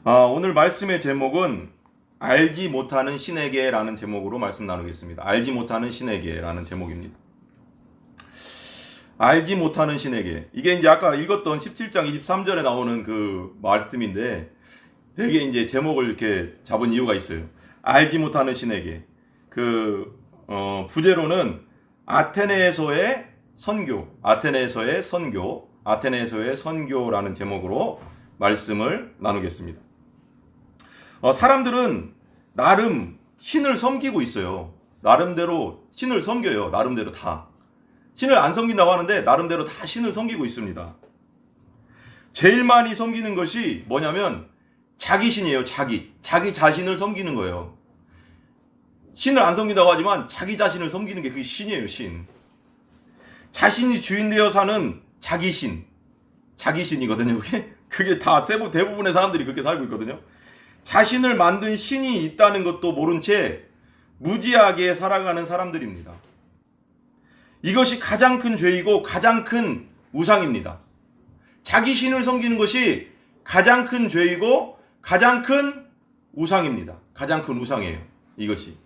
오늘 말씀의 제목은 알지 못하는 신에게라는 제목으로 말씀 나누겠습니다. 알지 못하는 신에게라는 제목입니다. 알지 못하는 신에게. 이게 이제 아까 읽었던 17장 23절에 나오는 그 말씀인데 되게 이제 제목을 이렇게 잡은 이유가 있어요. 알지 못하는 신에게. 부제로는 아테네에서의 선교라는 제목으로 말씀을 나누겠습니다. 사람들은 나름 신을 섬기고 있어요. 나름대로 신을 섬겨요. 나름대로 다. 신을 안 섬긴다고 하는데 나름대로 다 신을 섬기고 있습니다. 제일 많이 섬기는 것이 뭐냐면 자기 신이에요. 자기 자신을 섬기는 거예요. 신을 안 섬긴다고 하지만 자기 자신을 섬기는 게 그게 신이에요. 신. 자신이 주인 되어 사는 자기신이거든요. 그게 다 대부분의 사람들이 그렇게 살고 있거든요. 자신을 만든 신이 있다는 것도 모른 채 무지하게 살아가는 사람들입니다. 이것이 가장 큰 죄이고 가장 큰 우상입니다. 자기 신을 섬기는 것이 가장 큰 죄이고 가장 큰 우상입니다. 가장 큰 우상이에요. 이것이.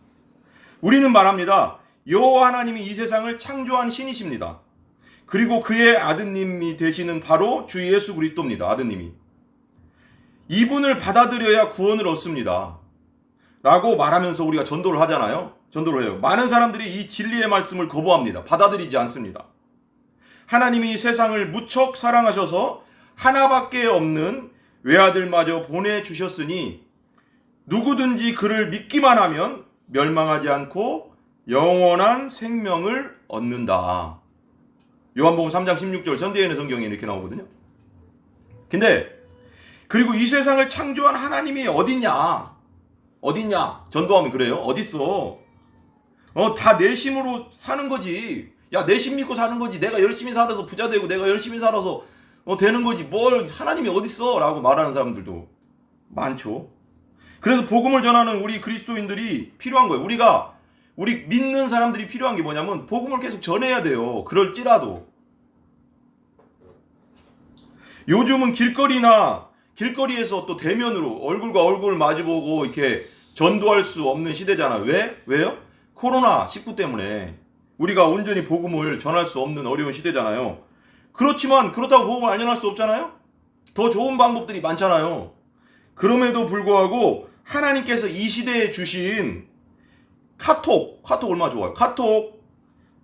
우리는 말합니다. 여호와 하나님이 이 세상을 창조한 신이십니다. 그리고 그의 아드님이 되시는 바로 주 예수 그리스도입니다. 아드님이. 이분을 받아들여야 구원을 얻습니다. 라고 말하면서 우리가 전도를 하잖아요. 전도를 해요. 많은 사람들이 이 진리의 말씀을 거부합니다. 받아들이지 않습니다. 하나님이 이 세상을 무척 사랑하셔서 하나밖에 없는 외아들마저 보내주셨으니 누구든지 그를 믿기만 하면 멸망하지 않고 영원한 생명을 얻는다. 요한복음 3장 16절 선대인의 성경에 이렇게 나오거든요. 근데 그리고 이 세상을 창조한 하나님이 어딨냐? 전도하면 그래요. 어딨어? 다 내심으로 사는 거지. 야, 내심 믿고 사는 거지. 내가 열심히 살아서 부자 되고 내가 열심히 살아서 되는 거지. 뭘 하나님이 어딨어? 라고 말하는 사람들도 많죠. 그래서 복음을 전하는 우리 그리스도인들이 필요한 거예요. 우리 믿는 사람들이 필요한 게 뭐냐면 복음을 계속 전해야 돼요. 그럴지라도. 요즘은 길거리에서 또 대면으로 얼굴과 얼굴을 마주보고 이렇게 전도할 수 없는 시대잖아요. 왜요? 코로나19 때문에 우리가 온전히 복음을 전할 수 없는 어려운 시대잖아요. 그렇지만 그렇다고 복음을 안 전할 수 없잖아요. 더 좋은 방법들이 많잖아요. 그럼에도 불구하고 하나님께서 이 시대에 주신 카톡 얼마나 좋아요. 카톡,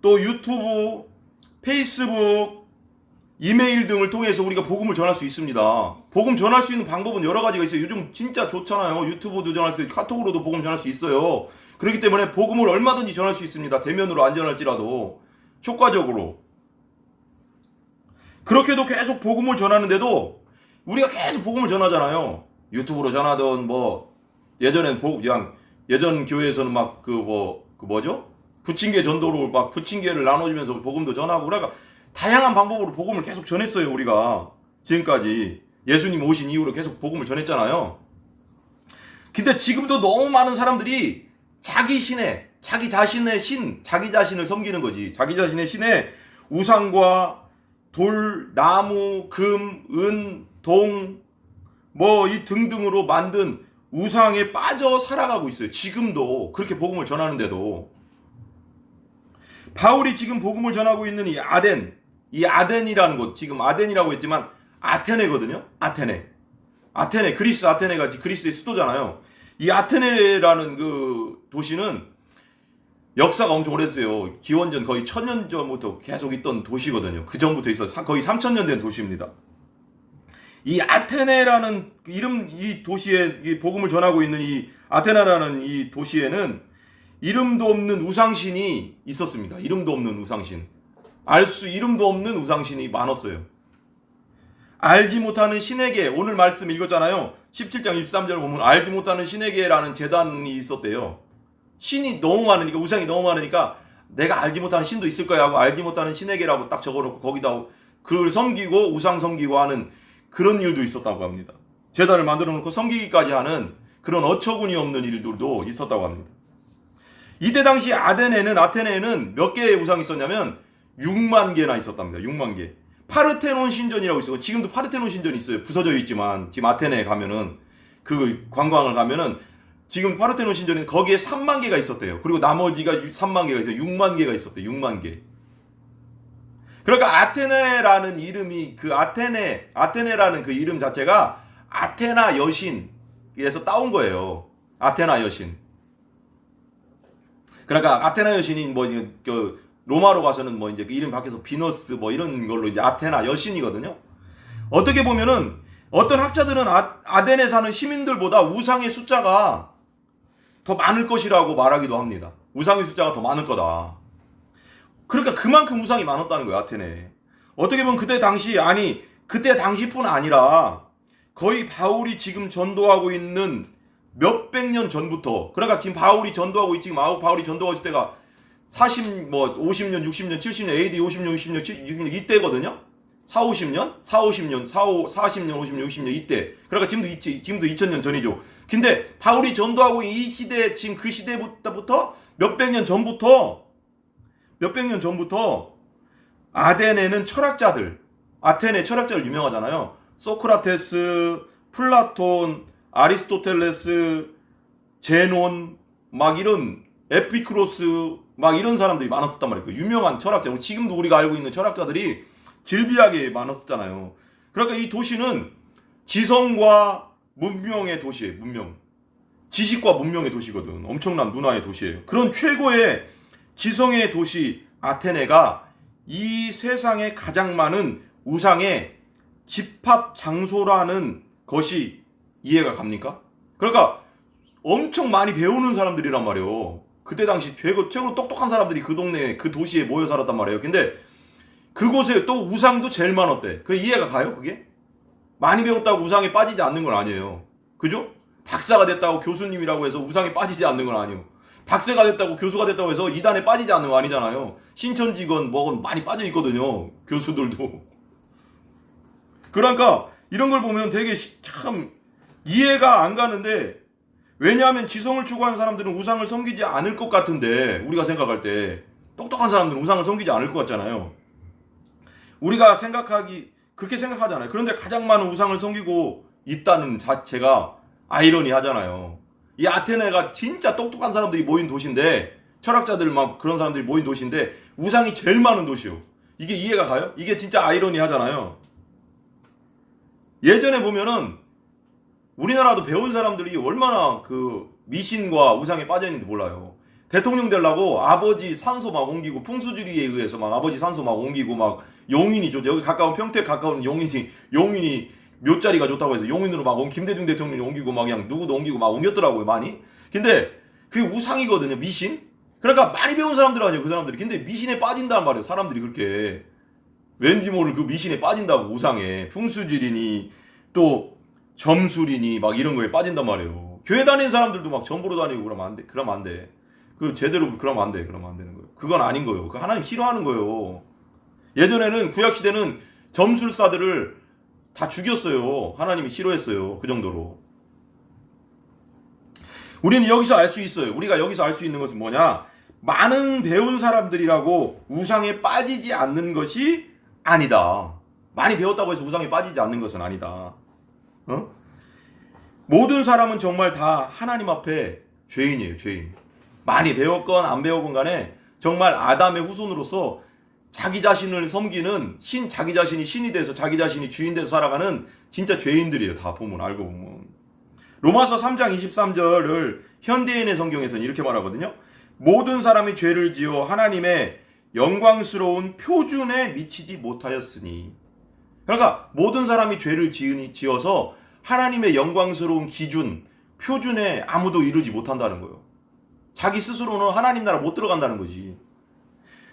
또 유튜브, 페이스북, 이메일 등을 통해서 우리가 복음을 전할 수 있습니다. 복음 전할 수 있는 방법은 여러 가지가 있어요. 요즘 진짜 좋잖아요. 유튜브도 전할 수 있고 카톡으로도 복음 전할 수 있어요. 그렇기 때문에 복음을 얼마든지 전할 수 있습니다. 대면으로 안 전할지라도 효과적으로. 그렇게도 계속 복음을 전하는데도 우리가 계속 복음을 전하잖아요. 유튜브로 전하던 예전엔 예전 교회에서는 막 부침개 전도로 막 부침개를 나눠주면서 복음도 전하고 그러니까 다양한 방법으로 복음을 계속 전했어요. 우리가 지금까지 예수님 오신 이후로 계속 복음을 전했잖아요. 근데 지금도 너무 많은 사람들이 자기 자신의 신, 자기 자신을 섬기는 거지. 자기 자신의 신에 우상과 돌, 나무, 금, 은, 동 이 등등으로 만든 우상에 빠져 살아가고 있어요. 지금도 그렇게 복음을 전하는데도. 바울이 지금 복음을 전하고 있는 이 아덴이라는 곳, 지금 아덴이라고 했지만 아테네거든요. 아테네, 그리스 아테네가 그리스의 수도잖아요. 이 아테네라는 그 도시는 역사가 엄청 오래됐어요. 기원전 거의 1000년 전부터 계속 있던 도시거든요. 그 전부터 있어서 거의 3000년 된 도시입니다. 이 아테네라는 이 도시에 이 복음을 전하고 있는 이 아테네라는 이 도시에는 이름도 없는 우상신이 있었습니다. 이름도 없는 우상신. 이름도 없는 우상신이 많았어요. 알지 못하는 신에게, 오늘 말씀 읽었잖아요. 17장 23절 보면 알지 못하는 신에게라는 제단이 있었대요. 신이 너무 많으니까, 우상이 너무 많으니까 내가 알지 못하는 신도 있을 거야 하고 알지 못하는 신에게라고 딱 적어놓고 거기다 그걸 섬기고 우상 섬기고 하는 그런 일도 있었다고 합니다. 제단을 만들어 놓고 섬기기까지 하는 그런 어처구니 없는 일들도 있었다고 합니다. 이때 당시 아테네에는 몇 개의 우상이 있었냐면 6만 개나 있었답니다. 6만 개. 파르테논 신전이라고 있어요. 지금도 파르테논 신전이 있어요. 부서져 있지만 지금 아테네에 가면은 그 관광을 가면은 지금 파르테논 신전에 거기에 3만 개가 있었대요. 그리고 나머지가 3만 개가 있어요. 6만 개가 있었대요. 6만 개. 그러니까 아테네라는 이름이 그 아테네라는 그 이름 자체가 아테나 여신에서 따온 거예요. 아테나 여신. 그러니까 아테나 여신이 뭐 그 로마로 가서는 뭐 이제 그 이름 밖에서 비너스 뭐 이런 걸로 이제 아테나 여신이거든요. 어떻게 보면은 어떤 학자들은 아덴에 사는 시민들보다 우상의 숫자가 더 많을 것이라고 말하기도 합니다. 우상의 숫자가 더 많을 거다. 그러니까 그만큼 우상이 많았다는 거예요, 아테네. 어떻게 보면 그때 당시뿐 아니라 거의 바울이 지금 전도하고 있는 몇백 년 전부터, 그러니까 지금 바울이 전도하고 있을 때가 50년, 60년, 70년, AD 50년, 60년, 60년 이때거든요. 40년, 50년, 60년 이때. 그러니까 지금도 2000년 전이죠. 근데 바울이 전도하고 이 시대, 지금 그 시대부터 몇백 년 전부터 아테네 철학자들 유명하잖아요. 소크라테스, 플라톤, 아리스토텔레스, 제논, 막 이런 에피쿠로스, 막 이런 사람들이 많았었단 말이에요. 유명한 철학자. 지금도 우리가 알고 있는 철학자들이 질비하게 많았었잖아요. 그러니까 이 도시는 지성과 문명의 도시예요. 지식과 문명의 도시거든. 엄청난 문화의 도시예요. 그런 최고의 지성의 도시 아테네가 이 세상에 가장 많은 우상의 집합 장소라는 것이 이해가 갑니까? 그러니까 엄청 많이 배우는 사람들이란 말이에요. 그때 당시 최고 똑똑한 사람들이 그 동네에, 그 도시에 모여 살았단 말이에요. 근데 그곳에 또 우상도 제일 많았대. 그 이해가 가요, 그게? 많이 배웠다고 우상에 빠지지 않는 건 아니에요. 그죠? 박사가 됐다고 교수님이라고 해서 우상에 빠지지 않는 건 아니에요. 박사가 됐다고 교수가 됐다고 해서 이단에 빠지지 않는 거 아니잖아요. 신천지건 뭐건 많이 빠져 있거든요. 교수들도. 그러니까 이런 걸 보면 되게 참 이해가 안 가는데, 왜냐하면 지성을 추구하는 사람들은 우상을 섬기지 않을 것 같은데, 우리가 생각할 때 똑똑한 사람들은 우상을 섬기지 않을 것 같잖아요. 우리가 그렇게 생각하잖아요. 그런데 가장 많은 우상을 섬기고 있다는 자체가 아이러니하잖아요. 이 아테네가 진짜 똑똑한 사람들이 모인 도시인데, 철학자들 막 그런 사람들이 모인 도시인데 우상이 제일 많은 도시요. 이게 이해가 가요? 이게 진짜 아이러니하잖아요. 예전에 보면은 우리나라도 배운 사람들이 얼마나 그 미신과 우상에 빠져 있는지 몰라요. 대통령 되려고 아버지 산소 막 옮기고, 풍수지리에 의해서 막 아버지 산소 막 옮기고, 막 용인이 좋죠. 여기 평택 가까운 용인이 묘자리가 좋다고 해서 용인으로 막 김대중 대통령이 옮기고, 막 그냥 누구도 옮기고 막 옮겼더라고요, 많이. 근데 그게 우상이거든요, 미신. 그러니까 많이 배운 사람들 아니에요, 그 사람들이. 근데 미신에 빠진단 말이에요, 사람들이. 그렇게 왠지 모를 그 미신에 빠진다고. 우상에 풍수지리니 또 점술이니 막 이런 거에 빠진단 말이에요. 교회 다니는 사람들도 막 점보러 다니고 그러면 안 돼. 그러면 안 되는 거예요. 그건 아닌 거예요. 그 하나님 싫어하는 거예요. 예전에는 구약 시대는 점술사들을 다 죽였어요. 하나님이 싫어했어요. 그 정도로. 우리는 여기서 알 수 있어요. 우리가 여기서 알 수 있는 것은 뭐냐? 많은 배운 사람들이라고 우상에 빠지지 않는 것이 아니다. 많이 배웠다고 해서 우상에 빠지지 않는 것은 아니다. 모든 사람은 정말 다 하나님 앞에 죄인이에요. 죄인. 많이 배웠건 안 배웠건 간에 정말 아담의 후손으로서 자기 자신을 섬기는 자기 자신이 신이 돼서 자기 자신이 주인 돼서 살아가는 진짜 죄인들이에요. 다 보면, 알고 보면. 로마서 3장 23절을 현대인의 성경에서는 이렇게 말하거든요. 모든 사람이 죄를 지어 하나님의 영광스러운 표준에 미치지 못하였으니. 그러니까 모든 사람이 죄를 지어서 하나님의 영광스러운 기준, 표준에 아무도 이르지 못한다는 거예요. 자기 스스로는 하나님 나라 못 들어간다는 거지.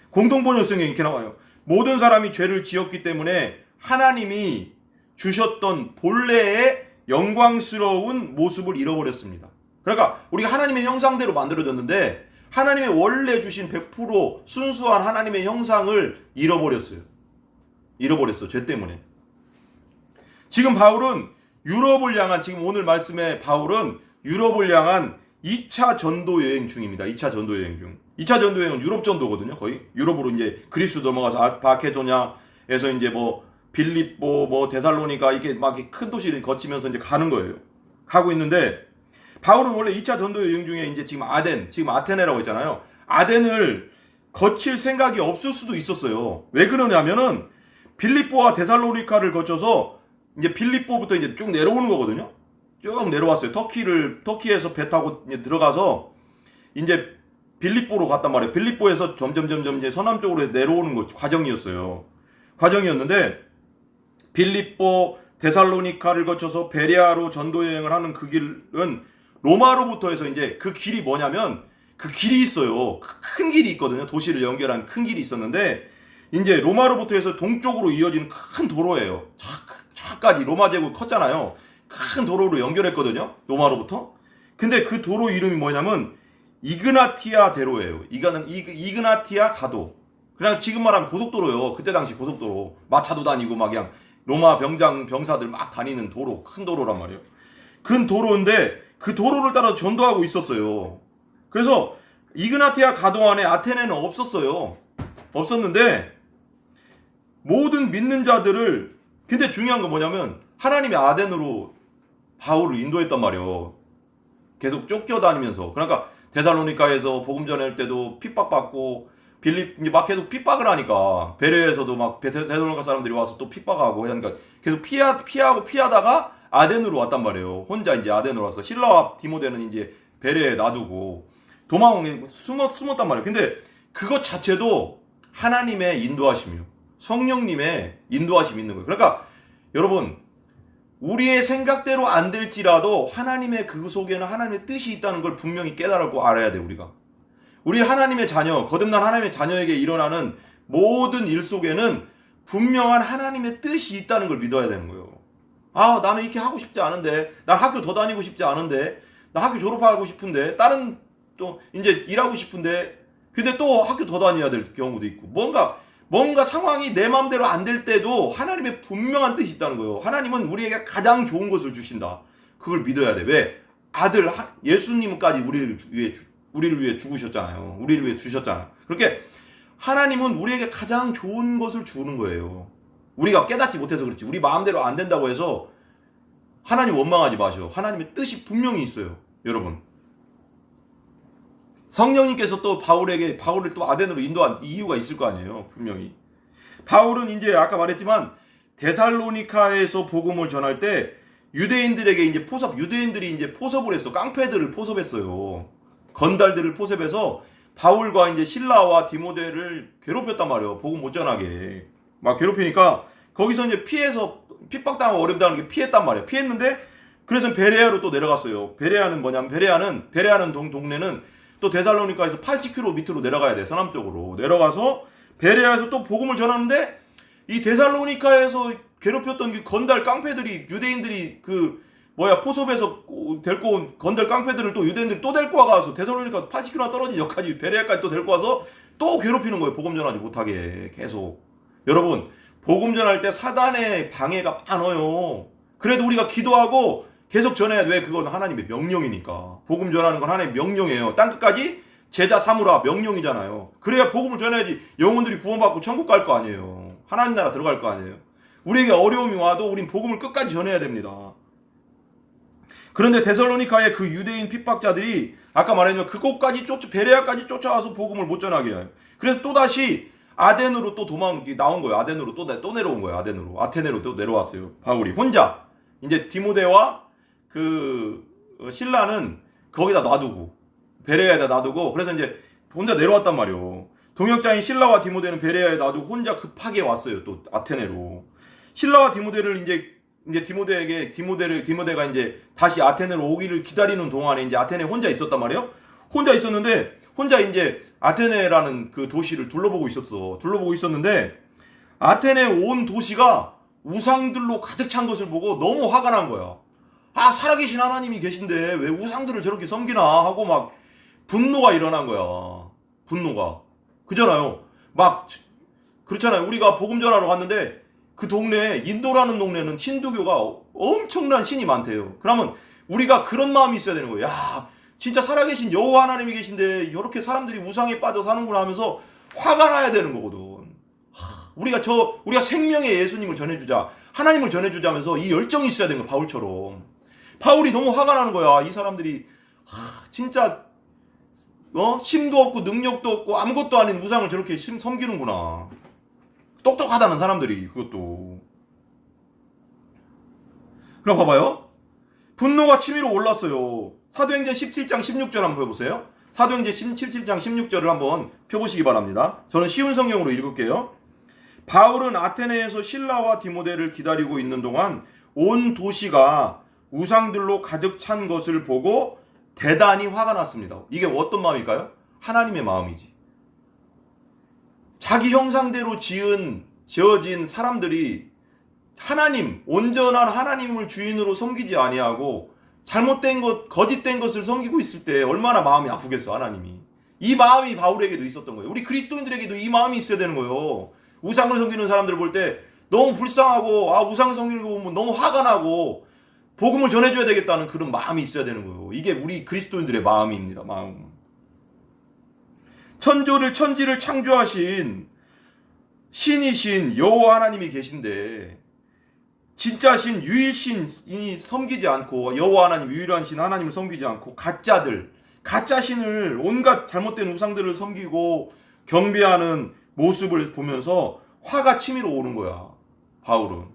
공동번역성에 이렇게 나와요. 모든 사람이 죄를 지었기 때문에 하나님이 주셨던 본래의 영광스러운 모습을 잃어버렸습니다. 그러니까 우리가 하나님의 형상대로 만들어졌는데 하나님의 원래 주신 100% 순수한 하나님의 형상을 잃어버렸어요. 죄 때문에. 지금 바울은 지금 오늘 말씀의 바울은 유럽을 향한 2차 전도 여행 중입니다. 2차 전도 여행 중. 2차 전도 여행은 유럽 전도거든요. 거의 유럽으로 이제 그리스 넘어가서 바케도냐에서 이제 뭐 빌립보, 뭐 데살로니가 이렇게 막 큰 도시를 거치면서 이제 가는 거예요. 가고 있는데 바울은 원래 2차 전도 여행 중에 이제 지금 아테네라고 했잖아요. 아덴을 거칠 생각이 없을 수도 있었어요. 왜 그러냐면은 빌립보와 데살로니카를 거쳐서 이제 빌립보부터 이제 쭉 내려오는 거거든요. 쭉 내려왔어요. 터키에서 배 타고 이제 들어가서 이제 빌립보로 갔단 말이에요. 빌립보에서 점점 이제 서남 쪽으로 내려오는 거 과정이었는데 빌립보, 데살로니카를 거쳐서 베레아로 전도 여행을 하는 그 길은 로마로부터 해서 이제 그 길이 뭐냐면 그 길이 있어요. 큰 길이 있거든요. 도시를 연결한 큰 길이 있었는데 이제 로마로부터 해서 동쪽으로 이어지는 큰 도로예요. 저까지 로마 제국 컸잖아요. 큰 도로로 연결했거든요. 로마로부터. 근데 그 도로 이름이 뭐냐면 이그나티아 대로예요. 이그나티아 가도. 그냥 지금 말하면 고속도로요. 그때 당시 고속도로. 마차도 다니고 막 그냥 로마 병사들 막 다니는 도로, 큰 도로란 말이에요. 큰 도로인데 그 도로를 따라 전도하고 있었어요. 그래서 이그나티아 가도 안에 아테네는 없었어요. 없었는데 모든 믿는 자들을 근데 중요한 건 뭐냐면 하나님이 아덴으로 바울을 인도했단 말이에요. 계속 쫓겨다니면서. 그러니까 데살로니카에서 복음 전할 때도 핍박받고 이제 막 계속 핍박을 하니까 베레에서도 막 데살로니카 사람들이 와서 또 핍박하고 하니까 계속 피하다가 아덴으로 왔단 말이에요. 혼자 이제 아덴으로 와서 실라와 디모데는 이제 베레에 놔두고 숨었단 말이에요. 근데 그것 자체도 하나님의 인도하심이요. 성령님의 인도하심이 있는 거예요. 그러니까 여러분 우리의 생각대로 안 될지라도 하나님의 그 속에는 하나님의 뜻이 있다는 걸 분명히 깨달고 알아야 돼. 우리 하나님의 자녀, 거듭난 하나님의 자녀에게 일어나는 모든 일 속에는 분명한 하나님의 뜻이 있다는 걸 믿어야 되는 거예요. 아, 나는 이렇게 하고 싶지 않은데, 난 학교 더 다니고 싶지 않은데, 나 학교 졸업하고 싶은데, 다른 또 이제 일하고 싶은데, 근데 또 학교 더 다녀야 될 경우도 있고, 뭔가 상황이 내 마음대로 안 될 때도 하나님의 분명한 뜻이 있다는 거예요. 하나님은 우리에게 가장 좋은 것을 주신다. 그걸 믿어야 돼. 왜? 예수님까지 우리를 위해 죽으셨잖아요. 우리를 위해 주셨잖아요. 그렇게 하나님은 우리에게 가장 좋은 것을 주는 거예요. 우리가 깨닫지 못해서 그렇지. 우리 마음대로 안 된다고 해서 하나님 원망하지 마셔. 하나님의 뜻이 분명히 있어요. 여러분. 성령님께서 또 바울을 또 아덴으로 인도한 이유가 있을 거 아니에요. 분명히. 바울은 이제 아까 말했지만 데살로니카에서 복음을 전할 때 유대인들에게 이제 유대인들이 이제 포섭을 했어. 깡패들을 포섭했어요. 건달들을 포섭해서 바울과 이제 실라와 디모데를 괴롭혔단 말이에요. 복음 못 전하게. 막 괴롭히니까 거기서 이제 핍박당하고 어렵다는 게 피했단 말이에요. 피했는데 그래서 베레아로 또 내려갔어요. 베레아는 뭐냐면 베레아는 동네는 또 데살로니카에서 80km 밑으로 내려가야 돼. 서남 쪽으로 내려가서 베레아에서 또 복음을 전하는데 이 데살로니카에서 괴롭혔던 그 건달 깡패들이 유대인들이 포섭에서 데리고 온 건달 깡패들을 또 유대인들이 또 데리고 와가서 데살로니카 80km 떨어진 여기까지 베레아까지 또 데리고 와서 또 괴롭히는 거예요. 복음 전하지 못하게 계속. 여러분 복음 전할 때 사단의 방해가 많아요. 그래도 우리가 기도하고 계속 전해야 돼. 왜? 그건 하나님의 명령이니까. 복음 전하는 건 하나님의 명령이에요. 땅끝까지 제자 삼으라 명령이잖아요. 그래야 복음을 전해야지 영혼들이 구원받고 천국 갈 거 아니에요. 하나님 나라 들어갈 거 아니에요. 우리에게 어려움이 와도 우린 복음을 끝까지 전해야 됩니다. 그런데 데살로니카의 그 유대인 핍박자들이 아까 말했지만 그곳까지 베레아까지 쫓아와서 복음을 못 전하게 해요. 그래서 또다시 아덴으로 또 나온 거예요. 아덴으로 또 내려온 거예요. 아테네로 또 내려왔어요. 바울이 혼자 이제 디모데와 신라는 거기다 놔두고 베레아에다 놔두고 그래서 이제 혼자 내려왔단 말이에요. 동역자인 신라와 디모데는 베레아에 놔두고 혼자 급하게 왔어요. 또 아테네로. 신라와 디모데를 이제 디모데가 이제 다시 아테네로 오기를 기다리는 동안에 이제 아테네에 혼자 있었단 말이에요. 혼자 있었는데 혼자 이제 아테네라는 그 도시를 둘러보고 있었는데 아테네 온 도시가 우상들로 가득 찬 것을 보고 너무 화가 난 거야. 아, 살아계신 하나님이 계신데 왜 우상들을 저렇게 섬기나 하고 막 분노가 일어난 거야. 분노가. 그잖아요. 막 그렇잖아요. 우리가 복음 전하러 갔는데 그 인도라는 동네는 힌두교가 엄청난 신이 많대요. 그러면 우리가 그런 마음이 있어야 되는 거예요. 야, 진짜 살아계신 여호와 하나님이 계신데 이렇게 사람들이 우상에 빠져 사는구나 하면서 화가 나야 되는 거거든. 우리가 생명의 예수님을 전해주자, 하나님을 전해주자면서 이 열정이 있어야 되는 거야. 바울이 너무 화가 나는 거야. 이 사람들이 진짜 힘도 없고 능력도 없고 아무것도 아닌 우상을 저렇게 섬기는구나. 똑똑하다는 사람들이. 그것도 그럼 봐봐요. 분노가 치밀어 올랐어요. 사도행전 17장 16절 한번 펴보세요. 사도행전 17장 16절을 한번 펴보시기 바랍니다. 저는 쉬운 성경으로 읽을게요. 바울은 아테네에서 실라와 디모데를 기다리고 있는 동안 온 도시가 우상들로 가득 찬 것을 보고 대단히 화가 났습니다. 이게 어떤 마음일까요? 하나님의 마음이지. 자기 형상대로 지어진 사람들이 하나님, 온전한 하나님을 주인으로 섬기지 아니하고 잘못된 것, 거짓된 것을 섬기고 있을 때 얼마나 마음이 아프겠어, 하나님이. 이 마음이 바울에게도 있었던 거예요. 우리 그리스도인들에게도 이 마음이 있어야 되는 거예요. 우상을 섬기는 사람들 볼 때 너무 불쌍하고 우상을 섬기는 거 보면 너무 화가 나고 복음을 전해줘야 되겠다는 그런 마음이 있어야 되는 거예요. 이게 우리 그리스도인들의 마음입니다. 마음. 천지를 창조하신 신이신 여호와 하나님이 계신데 진짜 신, 유일신이 섬기지 않고 여호와 하나님, 유일한 신 하나님을 섬기지 않고 가짜 신을 온갖 잘못된 우상들을 섬기고 경배하는 모습을 보면서 화가 치밀어 오는 거야. 바울은.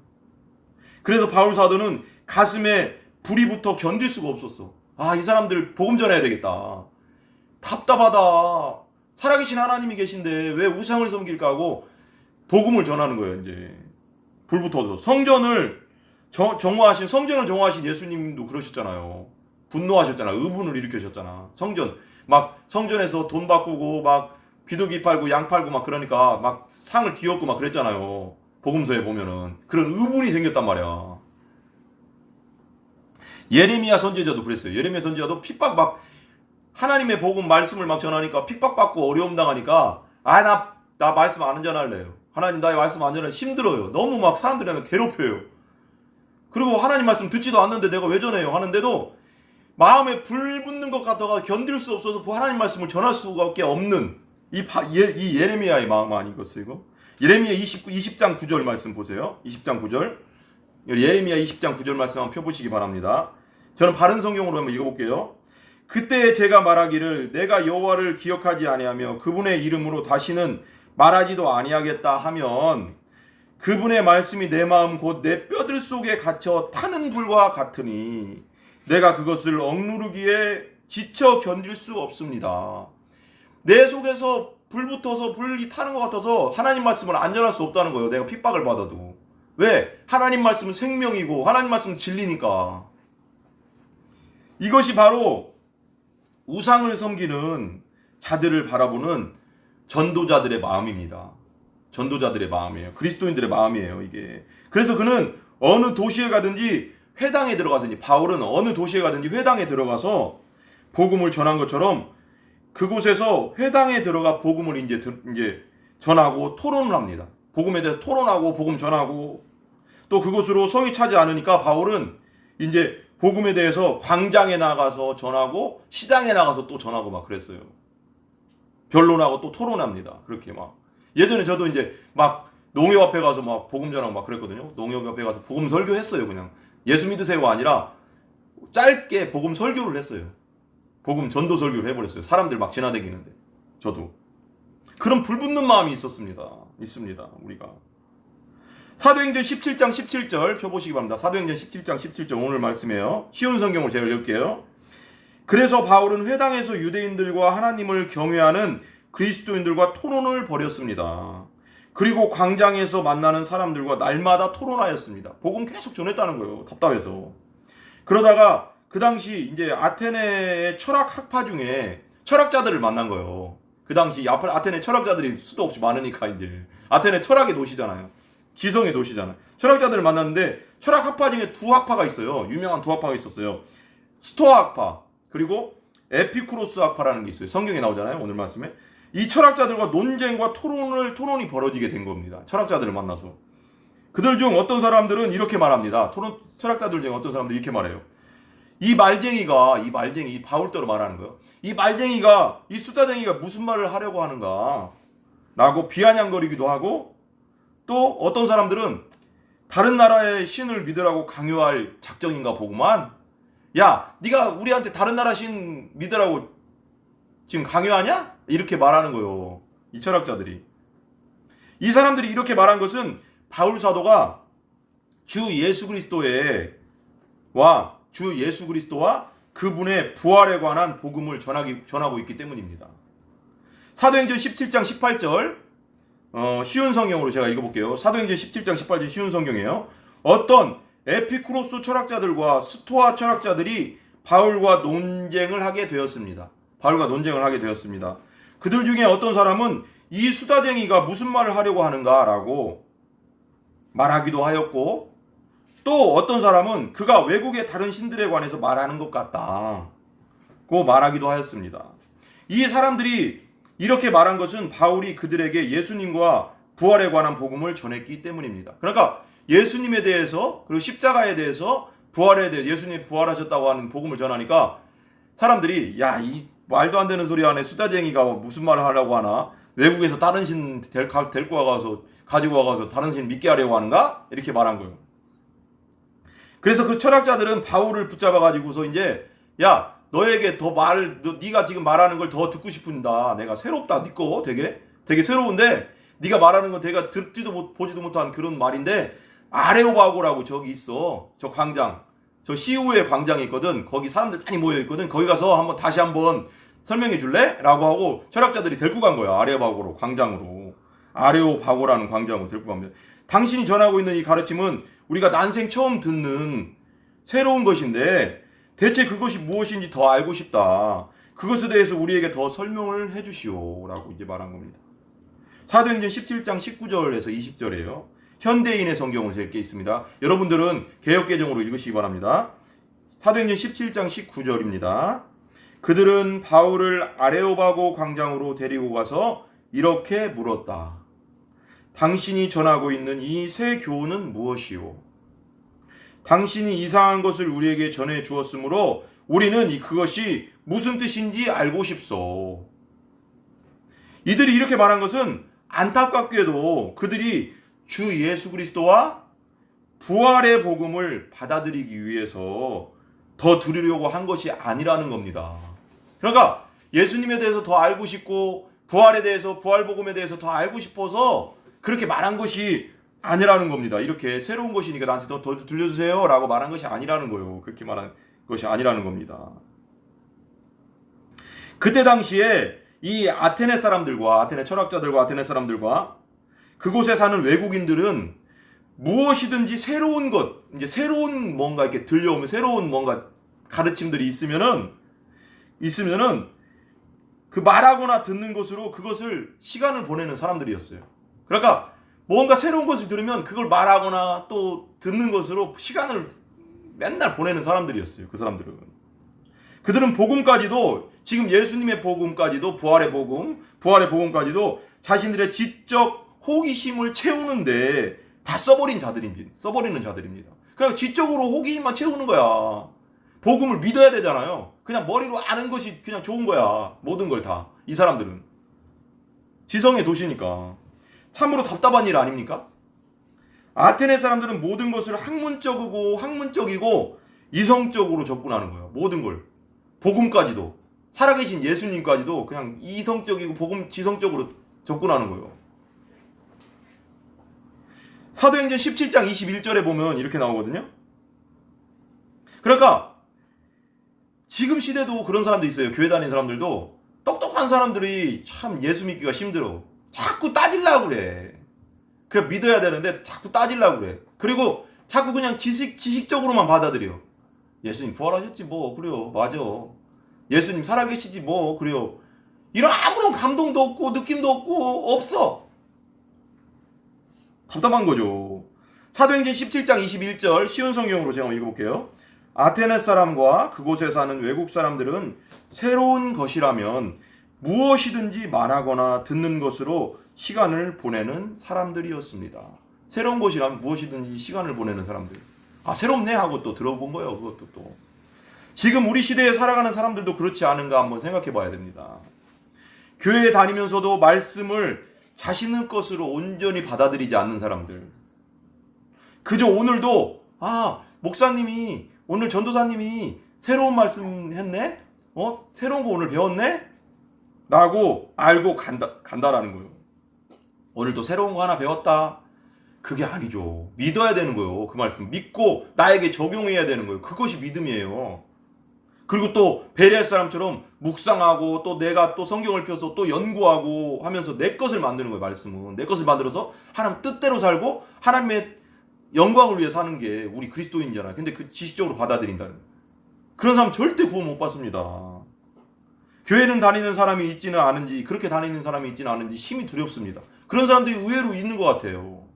그래서 바울 사도는 가슴에 불이 붙어 견딜 수가 없었어. 이 사람들 복음 전해야 되겠다. 답답하다. 살아계신 하나님이 계신데 왜 우상을 섬길까 하고 복음을 전하는 거예요. 이제 불 붙어서 성전을 정화하신 예수님도 그러셨잖아요. 분노하셨잖아. 의분을 일으키셨잖아. 성전에서 돈 바꾸고 막 비둘기 팔고 양 팔고 막 그러니까 막 상을 뒤엎고 막 그랬잖아요. 복음서에 보면은 그런 의분이 생겼단 말이야. 예레미야 선지자도 그랬어요. 예레미야 선지자도 핍박 막 하나님의 복음 말씀을 막 전하니까 핍박받고 어려움 당하니까 나 말씀 안 전할래요. 하나님 나의 말씀 안 전해. 힘들어요. 너무 막 사람들한테 괴롭혀요. 그리고 하나님 말씀 듣지도 않는데 내가 왜 전해요 하는데도 마음에 불 붙는 것 같아가 견딜 수 없어서 그 하나님 말씀을 전할 수밖에 없는 이 예레미야의 마음 아니겠어요 이거? 예레미야 20장 9절 말씀 보세요. 20장 9절. 예레미야 20장 9절 말씀 한번 펴보시기 바랍니다. 저는 바른 성경으로 한번 읽어볼게요. 그때 제가 말하기를 내가 여호와를 기억하지 아니하며 그분의 이름으로 다시는 말하지도 아니하겠다 하면 그분의 말씀이 내 마음 곧 내 뼈들 속에 갇혀 타는 불과 같으니 내가 그것을 억누르기에 지쳐 견딜 수 없습니다. 내 속에서 불 붙어서 불이 타는 것 같아서 하나님 말씀을 안 전할 수 없다는 거예요. 내가 핍박을 받아도. 왜? 하나님 말씀은 생명이고 하나님 말씀은 진리니까. 이것이 바로 우상을 섬기는 자들을 바라보는 전도자들의 마음입니다. 전도자들의 마음이에요. 그리스도인들의 마음이에요. 이게. 그래서 그는 어느 도시에 가든지 회당에 들어가든지 바울은 어느 도시에 가든지 회당에 들어가서 복음을 전한 것처럼 그곳에서 회당에 들어가 복음을 이제 전하고 토론을 합니다. 복음에 대해서 토론하고 복음 전하고 또 그곳으로 성이 차지 않으니까 바울은 이제 복음에 대해서 광장에 나가서 전하고 시장에 나가서 또 전하고 막 그랬어요. 변론하고 또 토론합니다. 그렇게 막. 예전에 저도 이제 막 농협 앞에 가서 막 복음 전하고 막 그랬거든요. 농협 앞에 가서 복음 설교했어요. 그냥 예수 믿으세요가 아니라 짧게 복음 설교를 했어요. 복음 전도 설교를 해버렸어요. 사람들 막 지나다니는데. 저도 그런 불붙는 마음이 있습니다. 우리가. 사도행전 17장 17절 펴보시기 바랍니다. 사도행전 17장 17절 오늘 말씀이에요. 쉬운 성경을 제가 읽을게요. 그래서 바울은 회당에서 유대인들과 하나님을 경외하는 그리스도인들과 토론을 벌였습니다. 그리고 광장에서 만나는 사람들과 날마다 토론하였습니다. 복음 계속 전했다는 거예요. 답답해서. 그러다가 그 당시 이제 아테네의 철학 학파 중에 철학자들을 만난 거예요. 그 당시 아테네 철학자들이 수도 없이 많으니까 이제 아테네 철학의 도시잖아요. 지성의 도시잖아요. 철학자들을 만났는데 철학 학파 중에 두 학파가 있어요. 유명한 두 학파가 있었어요. 스토아 학파 그리고 에피쿠로스 학파라는 게 있어요. 성경에 나오잖아요. 오늘 말씀에. 이 철학자들과 논쟁과 토론이 벌어지게 된 겁니다. 철학자들을 만나서. 그들 중 어떤 사람들은 이렇게 말합니다. 철학자들 중 어떤 사람들이 이렇게 말해요. 이 바울대로 말하는 거예요. 이 숫자쟁이가 무슨 말을 하려고 하는가 라고 비아냥거리기도 하고 또 어떤 사람들은 다른 나라의 신을 믿으라고 강요할 작정인가 보구만 야, 네가 우리한테 다른 나라 신 믿으라고 지금 강요하냐? 이렇게 말하는 거예요. 이 철학자들이. 이 사람들이 이렇게 말한 것은 바울 사도가 주 예수 그리스도와 그분의 부활에 관한 복음을 전하고 있기 때문입니다. 사도행전 17장 18절 쉬운 성경으로 제가 읽어볼게요. 사도행전 17장 18절 쉬운 성경이에요. 어떤 에피쿠로스 철학자들과 스토아 철학자들이 바울과 논쟁을 하게 되었습니다. 그들 중에 어떤 사람은 이 수다쟁이가 무슨 말을 하려고 하는가라고 말하기도 하였고, 또 어떤 사람은 그가 외국의 다른 신들에 관해서 말하는 것 같다고 말하기도 하였습니다. 이 사람들이 이렇게 말한 것은 바울이 그들에게 예수님과 부활에 관한 복음을 전했기 때문입니다. 그러니까 예수님에 대해서, 그리고 십자가에 대해서, 부활에 대해서, 예수님이 부활하셨다고 하는 복음을 전하니까 사람들이 야, 이 말도 안 되는 소리 하네, 수다쟁이가 무슨 말을 하려고 하나, 외국에서 다른 신 데리고 와가서 가지고 와가서 다른 신 믿게 하려고 하는가? 이렇게 말한 거예요. 그래서 그 철학자들은 바울을 붙잡아 가지고서 이제 야, 너에게 네가 지금 말하는 걸 더 듣고 싶은다. 내가 새롭다. 네 거 되게 새로운데 네가 말하는 건 내가 듣지도 보지도 못한 그런 말인데, 아레오바고라고 저기 있어. 저 광장. 저 시우의 광장이 있거든. 거기 사람들 많이 모여 있거든. 거기 가서 다시 한번 설명해 줄래? 라고 하고 철학자들이 데리고 간 거야. 아레오바고로, 광장으로. 아레오바고라는 광장으로 데리고 갑니다. 당신이 전하고 있는 이 가르침은 우리가 난생 처음 듣는 새로운 것인데 대체 그것이 무엇인지 더 알고 싶다. 그것에 대해서 우리에게 더 설명을 해주시오. 라고 이제 말한 겁니다. 사도행전 17장 19절에서 20절이에요. 현대인의 성경으로 되어 있습니다. 여러분들은 개역개정으로 읽으시기 바랍니다. 사도행전 17장 19절입니다. 그들은 바울을 아레오바고 광장으로 데리고 가서 이렇게 물었다. 당신이 전하고 있는 이 새 교훈은 무엇이오? 당신이 이상한 것을 우리에게 전해 주었으므로 우리는 그것이 무슨 뜻인지 알고 싶소. 이들이 이렇게 말한 것은 안타깝게도 그들이 주 예수 그리스도와 부활의 복음을 받아들이기 위해서 더 들으려고 한 것이 아니라는 겁니다. 그러니까 예수님에 대해서 더 알고 싶고 부활에 대해서, 부활 복음에 대해서 더 알고 싶어서 그렇게 말한 것이 아니라는 겁니다. 이렇게 새로운 것이니까 나한테 더 들려주세요 라고 말한 것이 아니라는 거예요. 그렇게 말한 것이 아니라는 겁니다. 그때 당시에 이 아테네 철학자들과 아테네 사람들과 그곳에 사는 외국인들은 무엇이든지 새로운 것, 이제 새로운 뭔가 이렇게 들려오면, 새로운 뭔가 가르침들이 있으면은 그 말하거나 듣는 것으로 그것을 시간을 보내는 사람들이었어요. 그러니까 뭔가 새로운 것을 들으면 그걸 말하거나 또 듣는 것으로 시간을 맨날 보내는 사람들이었어요. 그 사람들은. 그들은 복음까지도, 지금 예수님의 복음까지도, 부활의 복음까지도 자신들의 지적 호기심을 채우는데 다 써버리는 자들입니다. 그러니까 지적으로 호기심만 채우는 거야. 복음을 믿어야 되잖아요. 그냥 머리로 아는 것이 그냥 좋은 거야. 모든 걸 다. 이 사람들은. 지성의 도시니까. 참으로 답답한 일 아닙니까? 아테네 사람들은 모든 것을 학문적이고 이성적으로 접근하는 거예요. 모든 걸. 복음까지도. 살아계신 예수님까지도 그냥 이성적이고 지성적으로 접근하는 거예요. 사도행전 17장 21절에 보면 이렇게 나오거든요. 그러니까 지금 시대도 그런 사람도 있어요. 교회 다니는 사람들도 똑똑한 사람들이 참 예수 믿기가 힘들어. 자꾸 따지려고 그래. 그냥 믿어야 되는데 자꾸 따지려고 그래. 그리고 자꾸 그냥 지식적으로만 받아들여. 예수님 부활하셨지 뭐, 그래요, 맞아. 예수님 살아계시지 뭐, 그래요. 이런 아무런 감동도 없고 느낌도 없어. 답답한 거죠. 사도행전 17장 21절 쉬운 성경으로 제가 한번 읽어볼게요. 아테네 사람과 그곳에 사는 외국 사람들은 새로운 것이라면 무엇이든지 말하거나 듣는 것으로 시간을 보내는 사람들이었습니다. 새로운 것이라면 무엇이든지 시간을 보내는 사람들. 아, 새롭네 하고 또 들어본 거예요. 그것도 또. 지금 우리 시대에 살아가는 사람들도 그렇지 않은가 한번 생각해 봐야 됩니다. 교회에 다니면서도 말씀을 자신의 것으로 온전히 받아들이지 않는 사람들. 그저 오늘도 목사님이, 오늘 전도사님이 새로운 말씀 했네? 새로운 거 오늘 배웠네? 라고 알고 간다라는 거예요. 오늘 또 새로운 거 하나 배웠다. 그게 아니죠. 믿어야 되는 거예요. 그 말씀 믿고 나에게 적용해야 되는 거예요. 그것이 믿음이에요. 그리고 또 베레아 사람처럼 묵상하고 또 내가 또 성경을 펴서 또 연구하고 하면서 내 것을 만드는 거예요. 말씀은 내 것을 만들어서 하나님 뜻대로 살고 하나님의 영광을 위해 사는 게 우리 그리스도인이잖아요. 근데 그 지식적으로 받아들인다는 거예요. 그런 사람 절대 구원 못 받습니다. 교회는 다니는 사람이 있지는 않은지, 그렇게 다니는 사람이 있지는 않은지 힘이 두렵습니다. 그런 사람들이 의외로 있는 것 같아요.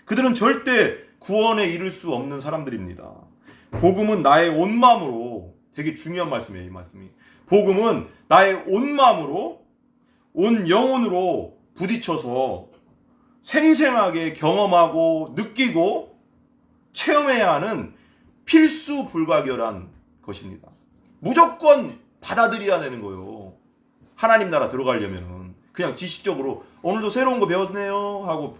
그들은 절대 구원에 이를 수 없는 사람들입니다. 복음은 나의 온 마음으로, 되게 중요한 말씀이에요, 이 말씀이. 복음은 나의 온 마음으로, 온 영혼으로 부딪혀서 생생하게 경험하고 느끼고 체험해야 하는 필수 불가결한 것입니다. 무조건 받아들여야 되는 거예요. 하나님 나라 들어가려면은 그냥 지식적으로 오늘도 새로운 거 배웠네요 하고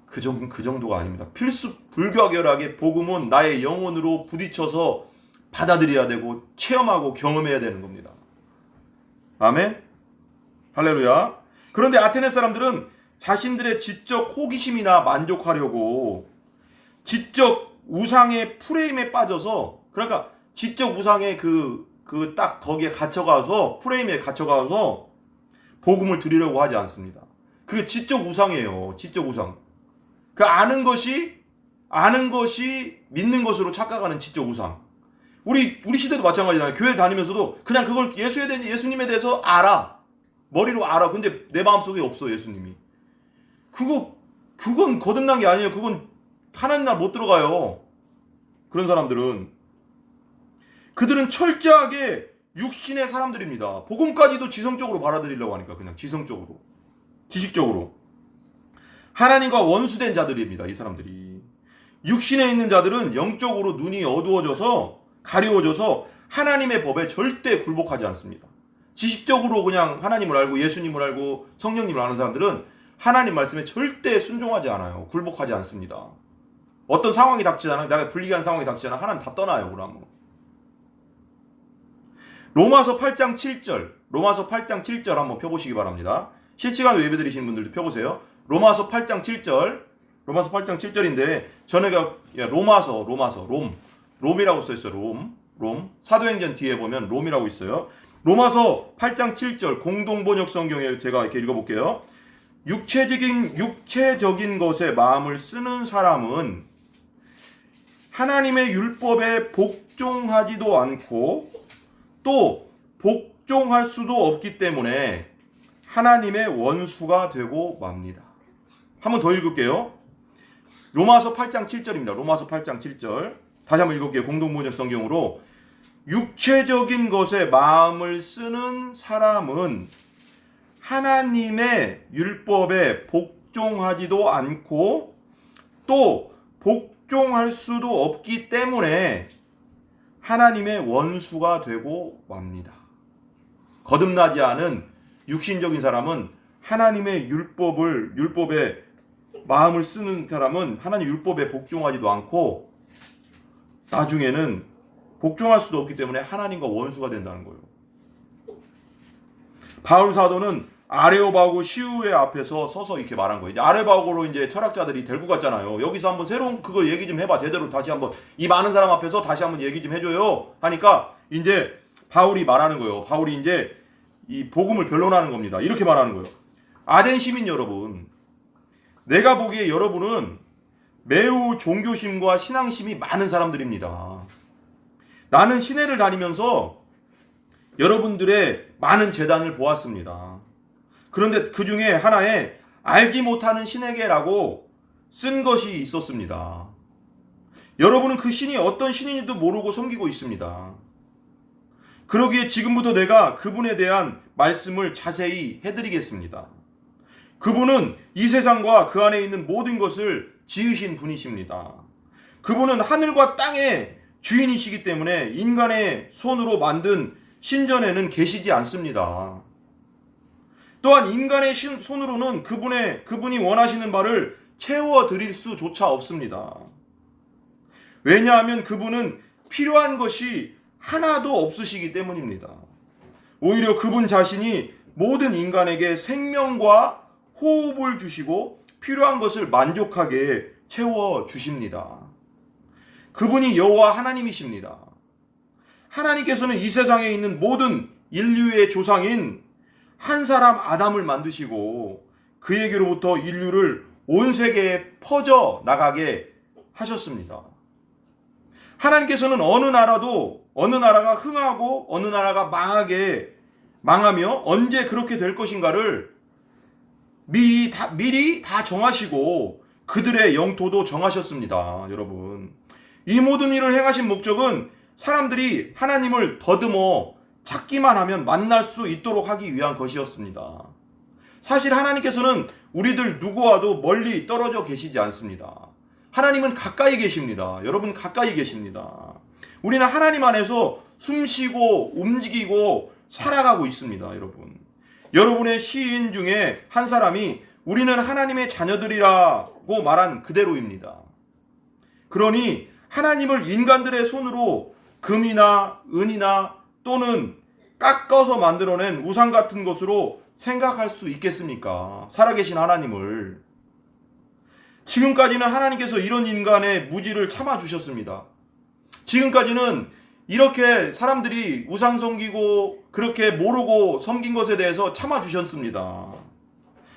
그 정도가 아닙니다. 필수 불가결하게 복음은 나의 영혼으로 부딪혀서 받아들여야 되고 체험하고 경험해야 되는 겁니다. 아멘. 할렐루야. 그런데 아테네 사람들은 자신들의 지적 호기심이나 만족하려고 지적 우상의 프레임에 빠져서, 그러니까 지적 우상의 딱 거기에 갇혀가서, 프레임에 갇혀가서 복음을 드리려고 하지 않습니다. 그게 지적 우상이에요. 지적 우상. 그 아는 것이 믿는 것으로 착각하는 지적 우상. 우리 시대도 마찬가지잖아요. 교회 다니면서도 그냥 그걸 예수님에 대해서 알아. 머리로 알아. 근데 내 마음속에 없어, 예수님이. 그건 거듭난 게 아니에요. 그건 하나님 나라 못 들어가요. 그런 사람들은. 그들은 철저하게 육신의 사람들입니다. 복음까지도 지성적으로 받아들이려고 하니까, 그냥 지성적으로, 지식적으로. 하나님과 원수된 자들입니다, 이 사람들이. 육신에 있는 자들은 영적으로 눈이 어두워져서, 가려워져서 하나님의 법에 절대 굴복하지 않습니다. 지식적으로 그냥 하나님을 알고 예수님을 알고 성령님을 아는 사람들은 하나님 말씀에 절대 순종하지 않아요. 굴복하지 않습니다. 어떤 상황이 닥치잖아, 내가 불리한 상황이 닥치잖아, 하나님 다 떠나요. 그러면 로마서 8장 7절 한번 펴보시기 바랍니다. 실시간으로 예배드리시는 분들도 펴보세요. 로마서 8장 7절인데 전에가 롬이라고 써있어요. 롬. 사도행전 뒤에 보면 롬이라고 있어요. 로마서 8장 7절 공동번역 성경에 제가 이렇게 읽어볼게요. 육체적인 것에 마음을 쓰는 사람은 하나님의 율법에 복종하지도 않고 또 복종할 수도 없기 때문에 하나님의 원수가 되고 맙니다. 한번 더 읽을게요. 로마서 8장 7절입니다. 로마서 8장 7절. 다시 한번 읽을게요. 공동번역 성경으로. 육체적인 것에 마음을 쓰는 사람은 하나님의 율법에 복종하지도 않고 또 복종할 수도 없기 때문에 하나님의 원수가 되고 맙니다. 거듭나지 않은 육신적인 사람은 하나님의 율법에 마음을 쓰는 사람은 하나님 율법에 복종하지도 않고 나중에는 복종할 수도 없기 때문에 하나님과 원수가 된다는 거예요. 바울 사도는 아레오바고 시우의 앞에서 서서 이렇게 말한 거예요. 아레오바고로 이제 철학자들이 데리고 갔잖아요. 여기서 한번 새로운 그거 얘기 좀 해봐. 제대로 다시 한번 이 많은 사람 앞에서 다시 한번 얘기 좀 해줘요. 하니까 이제 바울이 말하는 거예요. 바울이 이제 이 복음을 변론하는 겁니다. 이렇게 말하는 거예요. 아덴 시민 여러분, 내가 보기에 여러분은 매우 종교심과 신앙심이 많은 사람들입니다. 나는 시내를 다니면서 여러분들의 많은 제단을 보았습니다. 그런데 그 중에 하나에 알지 못하는 신에게라고 쓴 것이 있었습니다. 여러분은 그 신이 어떤 신인지도 모르고 섬기고 있습니다. 그러기에 지금부터 내가 그분에 대한 말씀을 자세히 해드리겠습니다. 그분은 이 세상과 그 안에 있는 모든 것을 지으신 분이십니다. 그분은 하늘과 땅의 주인이시기 때문에 인간의 손으로 만든 신전에는 계시지 않습니다. 또한 인간의 손으로는 그분이 원하시는 바를 채워드릴 수조차 없습니다. 왜냐하면 그분은 필요한 것이 하나도 없으시기 때문입니다. 오히려 그분 자신이 모든 인간에게 생명과 호흡을 주시고 필요한 것을 만족하게 채워 주십니다. 그분이 여호와 하나님이십니다. 하나님께서는 이 세상에 있는 모든 인류의 조상인 한 사람 아담을 만드시고 그에게로부터 인류를 온 세계에 퍼져 나가게 하셨습니다. 하나님께서는 어느 나라가 흥하고 어느 나라가 망하며 언제 그렇게 될 것인가를 미리 다 정하시고 그들의 영토도 정하셨습니다. 여러분, 이 모든 일을 행하신 목적은 사람들이 하나님을 더듬어 찾기만 하면 만날 수 있도록 하기 위한 것이었습니다. 사실 하나님께서는 우리들 누구와도 멀리 떨어져 계시지 않습니다. 하나님은 가까이 계십니다. 여러분, 가까이 계십니다. 우리는 하나님 안에서 숨쉬고 움직이고 살아가고 있습니다. 여러분의 시인 중에 한 사람이 우리는 하나님의 자녀들이라고 말한 그대로입니다. 그러니 하나님을 인간들의 손으로 금이나 은이나 또는 깎아서 만들어낸 우상 같은 것으로 생각할 수 있겠습니까? 살아계신 하나님을. 지금까지는 하나님께서 이런 인간의 무지를 참아주셨습니다. 지금까지는 이렇게 사람들이 우상 섬기고 그렇게 모르고 섬긴 것에 대해서 참아주셨습니다.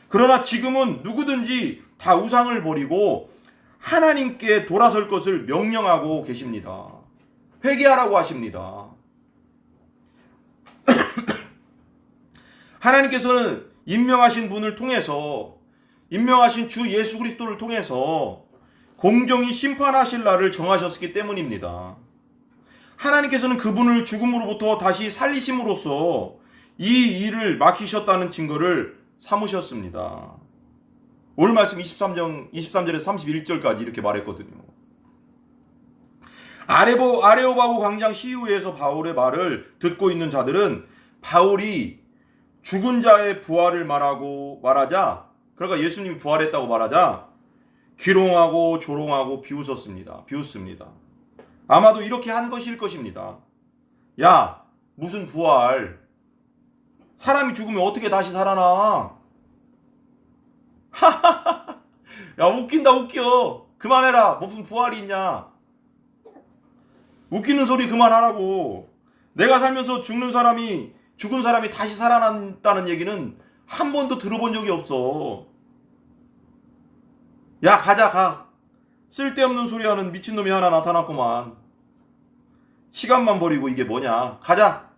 그러나 지금은 누구든지 다 우상을 버리고 하나님께 돌아설 것을 명령하고 계십니다. 회개하라고 하십니다. 하나님께서는 임명하신 분을 통해서, 임명하신 주 예수 그리스도를 통해서 공정히 심판하실 날을 정하셨기 때문입니다. 하나님께서는 그분을 죽음으로부터 다시 살리심으로써 이 일을 맡기셨다는 증거를 삼으셨습니다. 오늘 말씀 23절에서 31절까지 이렇게 말했거든요. 아레오바고 광장 시위에서 바울의 말을 듣고 있는 자들은 바울이 죽은 자의 부활을 말하자, 그러니까 예수님이 부활했다고 말하자 기롱하고 조롱하고 비웃습니다. 아마도 이렇게 한 것일 것입니다. 야, 무슨 부활? 사람이 죽으면 어떻게 다시 살아나? 야, 웃겨. 그만해라. 무슨 부활이 있냐? 웃기는 소리 그만하라고. 내가 살면서 죽은 사람이 다시 살아난다는 얘기는 한 번도 들어본 적이 없어. 야, 가. 쓸데없는 소리 하는 미친놈이 하나 나타났구만. 시간만 버리고 이게 뭐냐. 가자.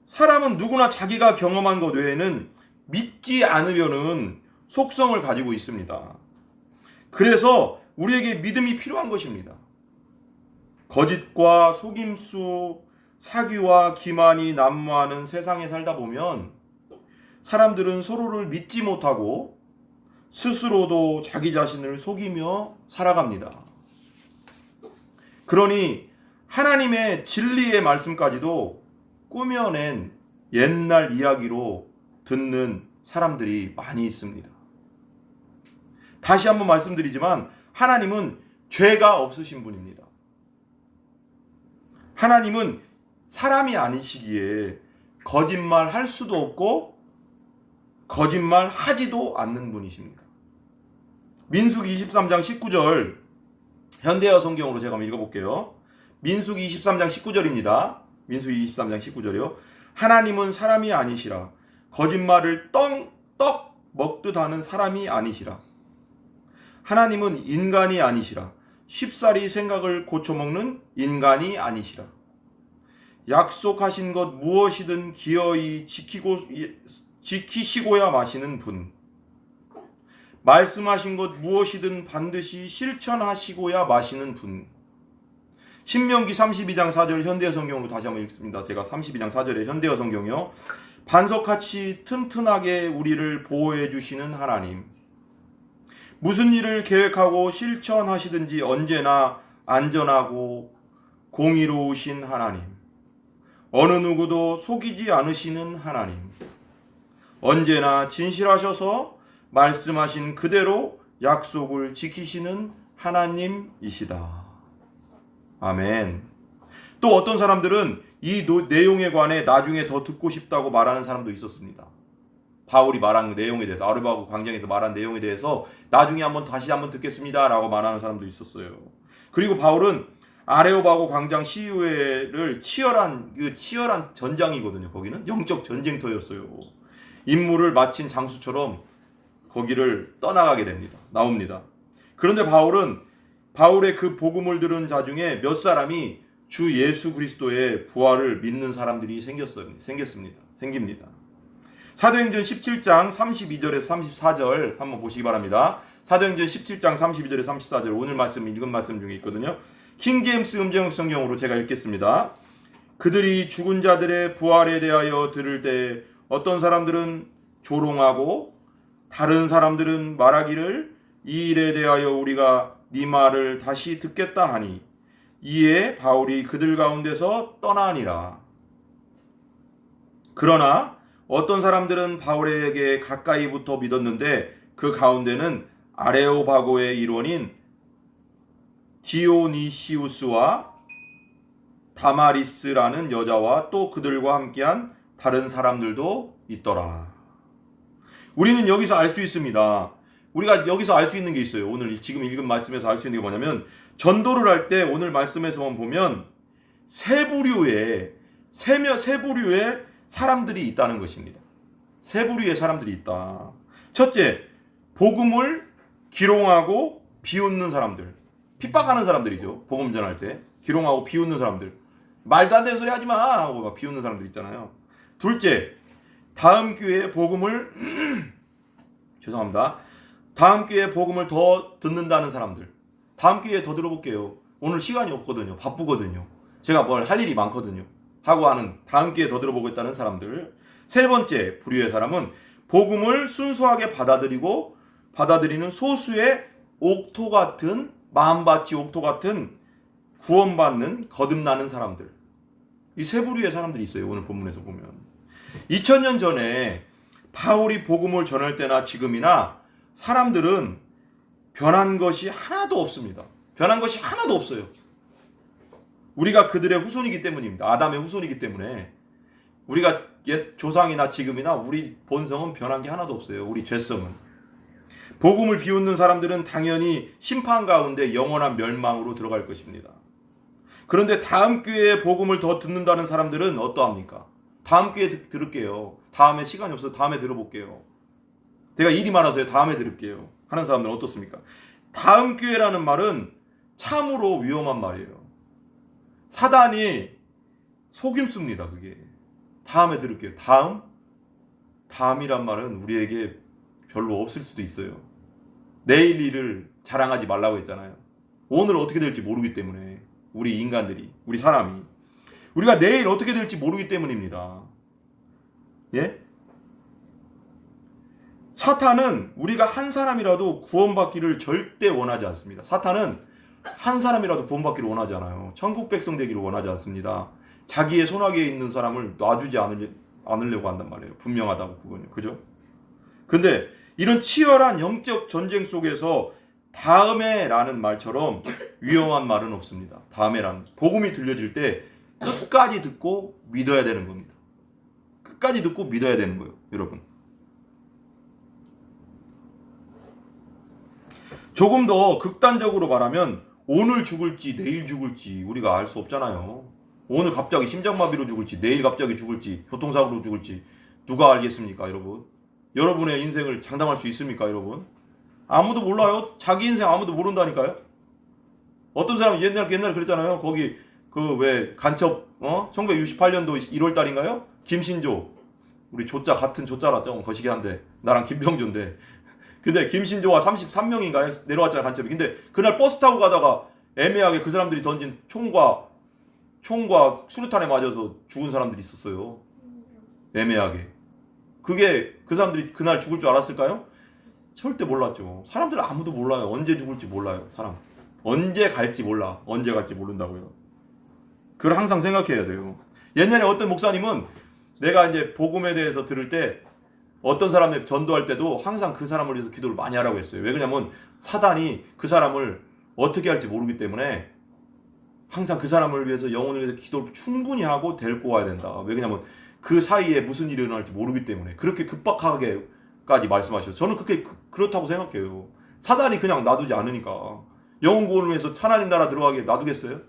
사람은 누구나 자기가 경험한 것 외에는 믿지 않으려는 속성을 가지고 있습니다. 그래서 우리에게 믿음이 필요한 것입니다. 거짓과 속임수, 사기와 기만이 난무하는 세상에 살다 보면 사람들은 서로를 믿지 못하고 스스로도 자기 자신을 속이며 살아갑니다. 그러니 하나님의 진리의 말씀까지도 꾸며낸 옛날 이야기로 듣는 사람들이 많이 있습니다. 다시 한번 말씀드리지만 하나님은 죄가 없으신 분입니다. 하나님은 사람이 아니시기에 거짓말 할 수도 없고 거짓말 하지도 않는 분이십니다. 민수기 23장 19절 현대어 성경으로 제가 한번 읽어볼게요. 민수기 23장 19절입니다. 민수기 23장 19절이요. 하나님은 사람이 아니시라. 거짓말을 떡 먹듯 하는 사람이 아니시라. 하나님은 인간이 아니시라. 쉽사리 생각을 고쳐먹는 인간이 아니시라. 약속하신 것 무엇이든 기어이 지키시고야 마시는 분. 말씀하신 것 무엇이든 반드시 실천하시고야 마시는 분. 신명기 32장 4절 현대어 성경으로 다시 한번 읽습니다. 제가 32장 4절에 현대어 성경이요. 반석같이 튼튼하게 우리를 보호해 주시는 하나님. 무슨 일을 계획하고 실천하시든지 언제나 안전하고 공의로우신 하나님. 어느 누구도 속이지 않으시는 하나님. 언제나 진실하셔서 말씀하신 그대로 약속을 지키시는 하나님이시다. 아멘. 또 어떤 사람들은 이 내용에 관해 나중에 더 듣고 싶다고 말하는 사람도 있었습니다. 바울이 말한 내용에 대해서, 아르바고 광장에서 말한 내용에 대해서 나중에 다시 한번 듣겠습니다 라고 말하는 사람도 있었어요. 그리고 바울은 아레오바고 광장 시위회를 치열한 전장이거든요. 거기는 영적 전쟁터였어요. 임무를 마친 장수처럼 거기를 떠나가게 됩니다. 나옵니다. 그런데 바울의 그 복음을 들은 자 중에 몇 사람이 주 예수 그리스도의 부활을 믿는 사람들이 생깁니다. 사도행전 17장 32절에서 34절 한번 보시기 바랍니다. 사도행전 17장 32절에서 34절 오늘 말씀 읽은 말씀 중에 있거든요. 킹제임스 음정 성경으로 제가 읽겠습니다. 그들이 죽은 자들의 부활에 대하여 들을 때 어떤 사람들은 조롱하고 다른 사람들은 말하기를 이 일에 대하여 우리가 네 말을 다시 듣겠다 하니 이에 바울이 그들 가운데서 떠나니라. 그러나 어떤 사람들은 바울에게 가까이부터 믿었는데 그 가운데는 아레오바고의 일원인 디오니시우스와 다마리스라는 여자와 또 그들과 함께한 다른 사람들도 있더라. 우리는 여기서 알 수 있습니다. 우리가 여기서 알 수 있는 게 있어요. 오늘 지금 읽은 말씀에서 알 수 있는 게 뭐냐면 전도를 할 때 오늘 말씀에서만 보면 세 부류의 사람들이 있다는 것입니다. 세 부류의 사람들이 있다. 첫째, 복음을 기롱하고 비웃는 사람들. 핍박하는 사람들이죠. 복음 전할 때 기롱하고 비웃는 사람들. 말도 안 되는 소리 하지 마 하고 막 비웃는 사람들 있잖아요. 둘째, 다음 기회에 복음을 다음 기회에 복음을 더 듣는다는 사람들. 다음 기회에 더 들어볼게요. 오늘 시간이 없거든요. 바쁘거든요. 제가 뭘 할 일이 많거든요. 하고 하는 다음 기회에 더 들어보겠다는 사람들. 세 번째 부류의 사람은 복음을 순수하게 받아들이는 소수의 옥토 같은 마음밭이 옥토 같은 구원받는 거듭나는 사람들. 이 세 부류의 사람들이 있어요. 오늘 본문에서 보면 2000년 전에 바울이 복음을 전할 때나 지금이나 사람들은 변한 것이 하나도 없습니다. 변한 것이 하나도 없어요. 우리가 그들의 후손이기 때문입니다. 아담의 후손이기 때문에 우리가 옛 조상이나 지금이나 우리 본성은 변한 게 하나도 없어요. 우리 죄성은. 복음을 비웃는 사람들은 당연히 심판 가운데 영원한 멸망으로 들어갈 것입니다. 그런데 다음 기회에 복음을 더 듣는다는 사람들은 어떠합니까? 다음 기회에 들을게요. 다음에 시간이 없어서 다음에 들어볼게요. 내가 일이 많아서요. 다음에 들을게요. 하는 사람들은 어떻습니까? 다음 기회라는 말은 참으로 위험한 말이에요. 사단이 속임수입니다. 그게. 다음에 들을게요. 다음이란 말은 우리에게 별로 없을 수도 있어요. 내일 일을 자랑하지 말라고 했잖아요. 오늘 어떻게 될지 모르기 때문에 우리 인간들이, 우리 사람이 우리가 내일 어떻게 될지 모르기 때문입니다. 예? 사탄은 우리가 한 사람이라도 구원받기를 절대 원하지 않습니다. 사탄은 한 사람이라도 구원받기를 원하지 않아요. 천국 백성 되기를 원하지 않습니다. 자기의 손아귀에 있는 사람을 놔주지 않으려고 한단 말이에요. 분명하다고 그거는요. 그죠? 근데 이런 치열한 영적 전쟁 속에서 다음에라는 말처럼 위험한 말은 없습니다. 다음에라는 복음이 들려질 때 끝까지 듣고 믿어야 되는 겁니다. 끝까지 듣고 믿어야 되는 거예요. 여러분. 조금 더 극단적으로 말하면 오늘 죽을지 내일 죽을지 우리가 알 수 없잖아요. 오늘 갑자기 심장마비로 죽을지 내일 갑자기 죽을지 교통사고로 죽을지 누가 알겠습니까, 여러분? 여러분의 인생을 장담할 수 있습니까, 여러분? 아무도 몰라요. 자기 인생 아무도 모른다니까요. 어떤 사람은 옛날에 그랬잖아요. 거기 그 왜 간첩 1968년도 1월 달인가요? 김신조 우리 조자 같은 조자라 좀 거시기 한데 나랑 김병조인데 근데 김신조와 33명인가요? 내려왔잖아요, 간첩이. 근데 그날 버스 타고 가다가 애매하게 그 사람들이 던진 총과 수류탄에 맞아서 죽은 사람들이 있었어요. 애매하게. 그게 그 사람들이 그날 죽을 줄 알았을까요? 절대 몰랐죠. 사람들은 아무도 몰라요. 언제 죽을지 몰라요. 사람. 언제 갈지 몰라. 언제 갈지 모른다고요. 그걸 항상 생각해야 돼요. 옛날에 어떤 목사님은 내가 이제 복음에 대해서 들을 때 어떤 사람을 전도할 때도 항상 그 사람을 위해서 기도를 많이 하라고 했어요. 왜 그러냐면 사단이 그 사람을 어떻게 할지 모르기 때문에 항상 그 사람을 위해서 영혼을 위해서 기도를 충분히 하고 데리고 와야 된다. 왜 그러냐면 그 사이에 무슨 일이 일어날지 모르기 때문에 그렇게 급박하게까지 말씀하셨어요. 저는 그렇게 그렇다고 생각해요. 사단이 그냥 놔두지 않으니까. 영혼 구원을 위해서 하나님 나라 들어가게 놔두겠어요?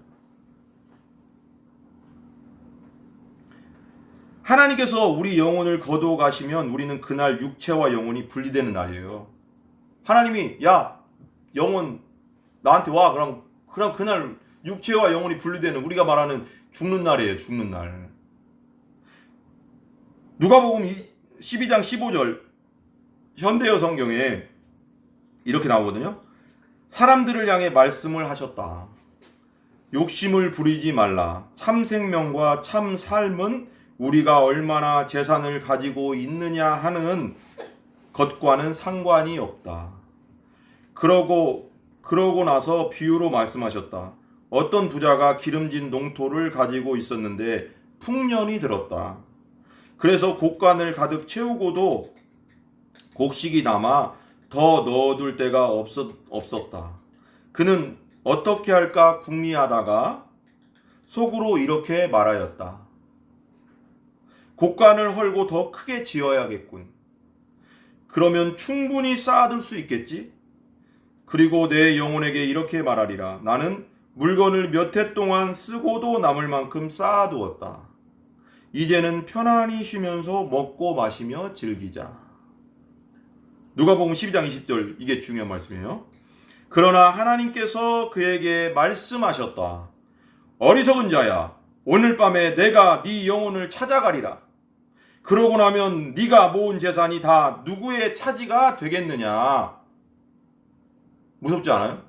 하나님께서 우리 영혼을 거두어 가시면 우리는 그날 육체와 영혼이 분리되는 날이에요. 하나님이 야 영혼 나한테 와 그럼 그날 육체와 영혼이 분리되는 우리가 말하는 죽는 날이에요. 죽는 날. 누가복음 12장 15절 현대어 성경에 이렇게 나오거든요. 사람들을 향해 말씀을 하셨다. 욕심을 부리지 말라. 참 생명과 참 삶은 우리가 얼마나 재산을 가지고 있느냐 하는 것과는 상관이 없다. 그러고 나서 비유로 말씀하셨다. 어떤 부자가 기름진 농토를 가지고 있었는데 풍년이 들었다. 그래서 곡간을 가득 채우고도 곡식이 남아 더 넣어둘 데가 없었다. 그는 어떻게 할까 궁리하다가 속으로 이렇게 말하였다. 곡간을 헐고 더 크게 지어야겠군. 그러면 충분히 쌓아둘 수 있겠지? 그리고 내 영혼에게 이렇게 말하리라. 나는 물건을 몇 해 동안 쓰고도 남을 만큼 쌓아두었다. 이제는 편안히 쉬면서 먹고 마시며 즐기자. 누가복음 12장 20절 이게 중요한 말씀이에요. 그러나 하나님께서 그에게 말씀하셨다. 어리석은 자야, 오늘 밤에 내가 네 영혼을 찾아가리라. 그러고 나면 네가 모은 재산이 다 누구의 차지가 되겠느냐. 무섭지 않아요?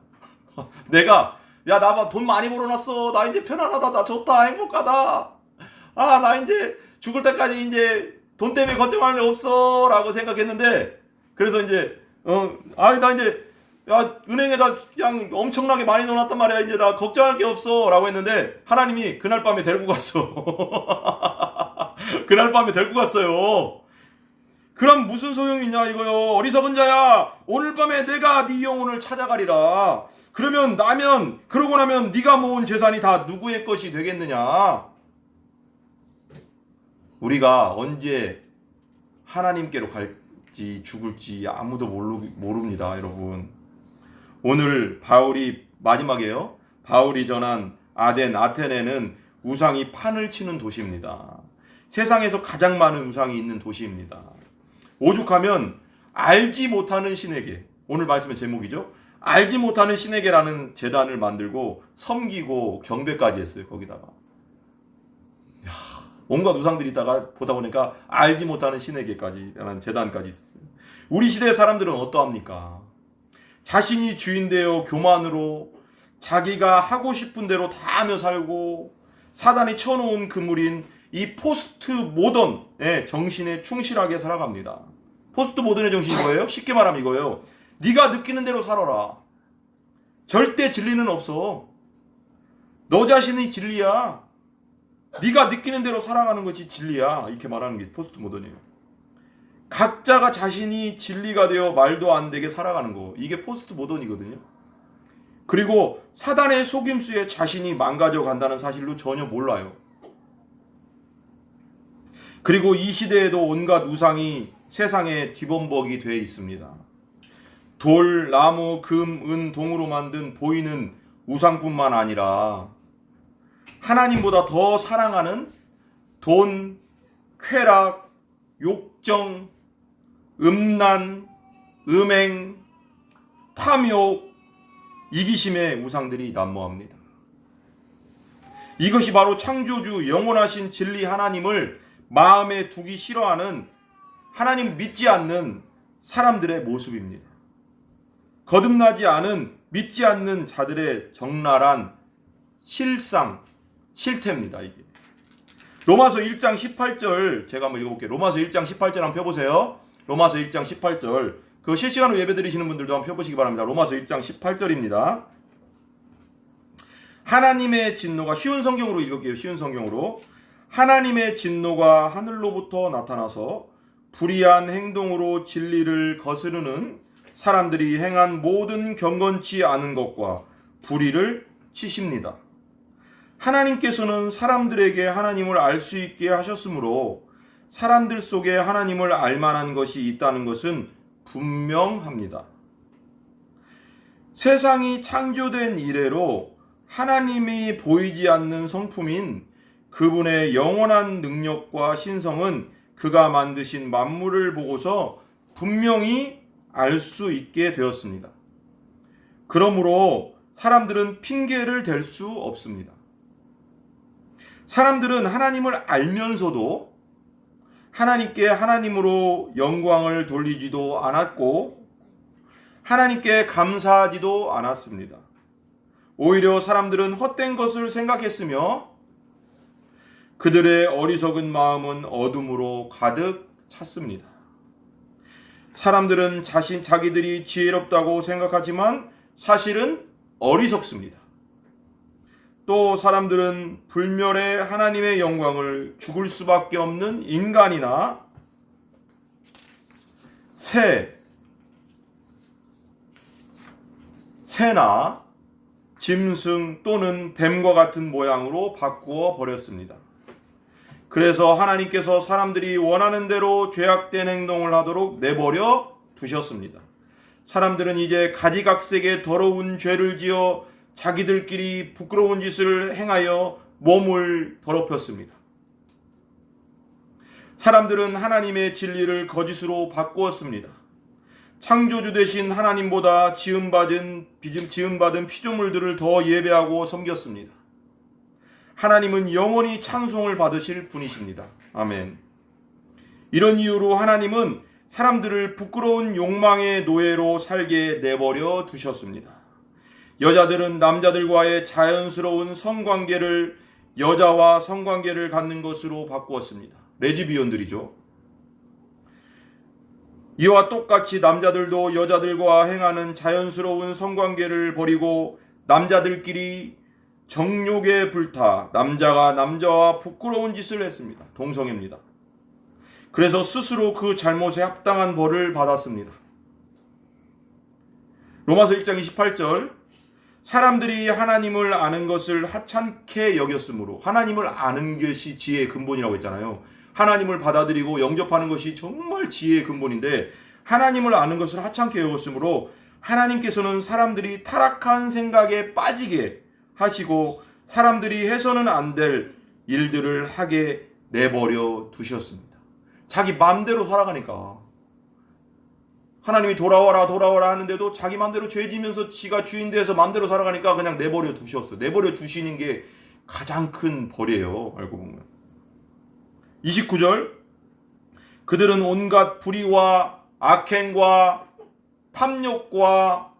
내가 야 나 돈 많이 벌어놨어. 나 이제 편안하다. 나 좋다. 행복하다. 아 나 이제 죽을 때까지 이제 돈 때문에 걱정할 일 없어 라고 생각했는데 그래서 이제 나 이제 야 은행에다 그냥 엄청나게 많이 넣어놨단 말이야. 이제 나 걱정할 게 없어 라고 했는데 하나님이 그날 밤에 데리고 갔어. 그날 밤에 데리고 갔어요. 그럼 무슨 소용이 있냐 이거요. 어리석은 자야, 오늘 밤에 내가 네 영혼을 찾아가리라. 그러고 나면 네가 모은 재산이 다 누구의 것이 되겠느냐. 우리가 언제 하나님께로 갈지 죽을지 아무도 모릅니다, 여러분. 오늘 바울이 마지막에요. 바울이 전한 아테네는 우상이 판을 치는 도시입니다. 세상에서 가장 많은 우상이 있는 도시입니다. 오죽하면 알지 못하는 신에게, 오늘 말씀의 제목이죠. 알지 못하는 신에게라는 재단을 만들고 섬기고 경배까지 했어요. 거기다가 온갖 우상들이 있다가 보다 보니까 알지 못하는 신에게까지라는 재단까지 있었어요. 우리 시대의 사람들은 어떠합니까? 자신이 주인 되어 교만으로 자기가 하고 싶은 대로 다 하며 살고 사단이 쳐놓은 그물인 이 포스트 모던의 정신에 충실하게 살아갑니다. 포스트 모던의 정신이 뭐예요? 쉽게 말하면 이거예요. 네가 느끼는 대로 살아라. 절대 진리는 없어. 너 자신이 진리야. 네가 느끼는 대로 살아가는 것이 진리야. 이렇게 말하는 게 포스트 모던이에요. 각자가 자신이 진리가 되어 말도 안 되게 살아가는 거. 이게 포스트 모던이거든요. 그리고 사단의 속임수에 자신이 망가져 간다는 사실도 전혀 몰라요. 그리고 이 시대에도 온갖 우상이 세상에 뒤범벅이 되어 있습니다. 돌, 나무, 금, 은, 동으로 만든 보이는 우상뿐만 아니라 하나님보다 더 사랑하는 돈, 쾌락, 욕정, 음란, 음행, 탐욕, 이기심의 우상들이 난무합니다. 이것이 바로 창조주 영원하신 진리 하나님을 마음에 두기 싫어하는, 하나님 믿지 않는 사람들의 모습입니다. 거듭나지 않은 믿지 않는 자들의 적나라한 실태입니다. 이게 로마서 1장 18절 제가 한번 읽어볼게요. 로마서 1장 18절 한번 펴보세요. 로마서 1장 18절 그 실시간으로 예배 드리시는 분들도 한번 펴보시기 바랍니다. 로마서 1장 18절입니다. 하나님의 진노가, 쉬운 성경으로 읽을게요. 쉬운 성경으로. 하나님의 진노가 하늘로부터 나타나서 불의한 행동으로 진리를 거스르는 사람들이 행한 모든 경건치 않은 것과 불의를 치십니다. 하나님께서는 사람들에게 하나님을 알 수 있게 하셨으므로 사람들 속에 하나님을 알 만한 것이 있다는 것은 분명합니다. 세상이 창조된 이래로 하나님이 보이지 않는 성품인 그분의 영원한 능력과 신성은 그가 만드신 만물을 보고서 분명히 알 수 있게 되었습니다. 그러므로 사람들은 핑계를 댈 수 없습니다. 사람들은 하나님을 알면서도 하나님께 하나님으로 영광을 돌리지도 않았고 하나님께 감사하지도 않았습니다. 오히려 사람들은 헛된 것을 생각했으며 그들의 어리석은 마음은 어둠으로 가득 찼습니다. 사람들은 자기들이 지혜롭다고 생각하지만 사실은 어리석습니다. 또 사람들은 불멸의 하나님의 영광을 죽을 수밖에 없는 인간이나 새나 짐승 또는 뱀과 같은 모양으로 바꾸어 버렸습니다. 그래서 하나님께서 사람들이 원하는 대로 죄악된 행동을 하도록 내버려 두셨습니다. 사람들은 이제 가지각색의 더러운 죄를 지어 자기들끼리 부끄러운 짓을 행하여 몸을 더럽혔습니다. 사람들은 하나님의 진리를 거짓으로 바꾸었습니다. 창조주 되신 하나님보다 지음받은 피조물들을 더 예배하고 섬겼습니다. 하나님은 영원히 찬송을 받으실 분이십니다. 아멘. 이런 이유로 하나님은 사람들을 부끄러운 욕망의 노예로 살게 내버려 두셨습니다. 여자들은 남자들과의 자연스러운 성관계를 여자와 성관계를 갖는 것으로 바꾸었습니다. 레즈비언들이죠. 이와 똑같이 남자들도 여자들과 행하는 자연스러운 성관계를 버리고 남자들끼리 정욕에 불타 남자가 남자와 부끄러운 짓을 했습니다. 동성애입니다. 그래서 스스로 그 잘못에 합당한 벌을 받았습니다. 로마서 1장 28절 사람들이 하나님을 아는 것을 하찮게 여겼으므로 하나님을 아는 것이 지혜의 근본이라고 했잖아요. 하나님을 받아들이고 영접하는 것이 정말 지혜의 근본인데 하나님을 아는 것을 하찮게 여겼으므로 하나님께서는 사람들이 타락한 생각에 빠지게 하시고 사람들이 해서는 안 될 일들을 하게 내버려 두셨습니다. 자기 마음대로 살아가니까 하나님이 돌아와라 하는데도 자기 마음대로 죄 지면서 지가 주인 돼서 마음대로 살아가니까 그냥 내버려 두셨어요. 내버려 두시는 게 가장 큰 벌이에요. 알고 보면. 29절 그들은 온갖 불의와 악행과 탐욕과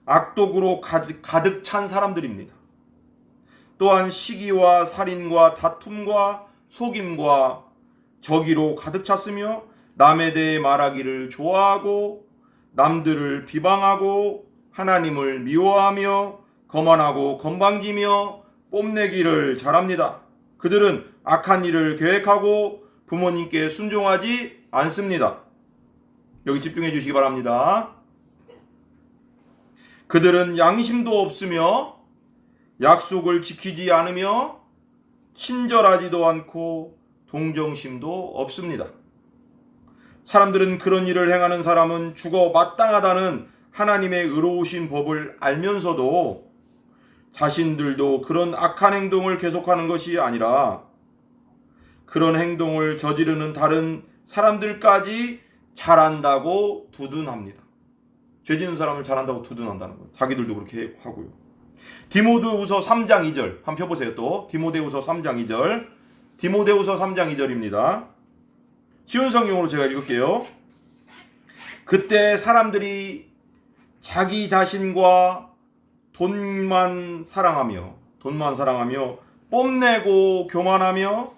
악독으로 가득 찬 사람들입니다. 또한 시기와 살인과 다툼과 속임과 저기로 가득 찼으며 남에 대해 말하기를 좋아하고 남들을 비방하고 하나님을 미워하며 거만하고 건방지며 뽐내기를 잘합니다. 그들은 악한 일을 계획하고 부모님께 순종하지 않습니다. 여기 집중해 주시기 바랍니다. 그들은 양심도 없으며 약속을 지키지 않으며 친절하지도 않고 동정심도 없습니다. 사람들은 그런 일을 행하는 사람은 죽어 마땅하다는 하나님의 의로우신 법을 알면서도 자신들도 그런 악한 행동을 계속하는 것이 아니라 그런 행동을 저지르는 다른 사람들까지 잘한다고 두둔합니다. 죄 짓는 사람을 잘한다고 두둔한다는 거예요. 자기들도 그렇게 하고요. 디모데후서 3장 2절 한번 펴보세요. 또 디모데후서 3장 2절 디모데후서 3장 2절입니다. 쉬운 성경으로 제가 읽을게요. 그때 사람들이 자기 자신과 돈만 사랑하며 뽐내고 교만하며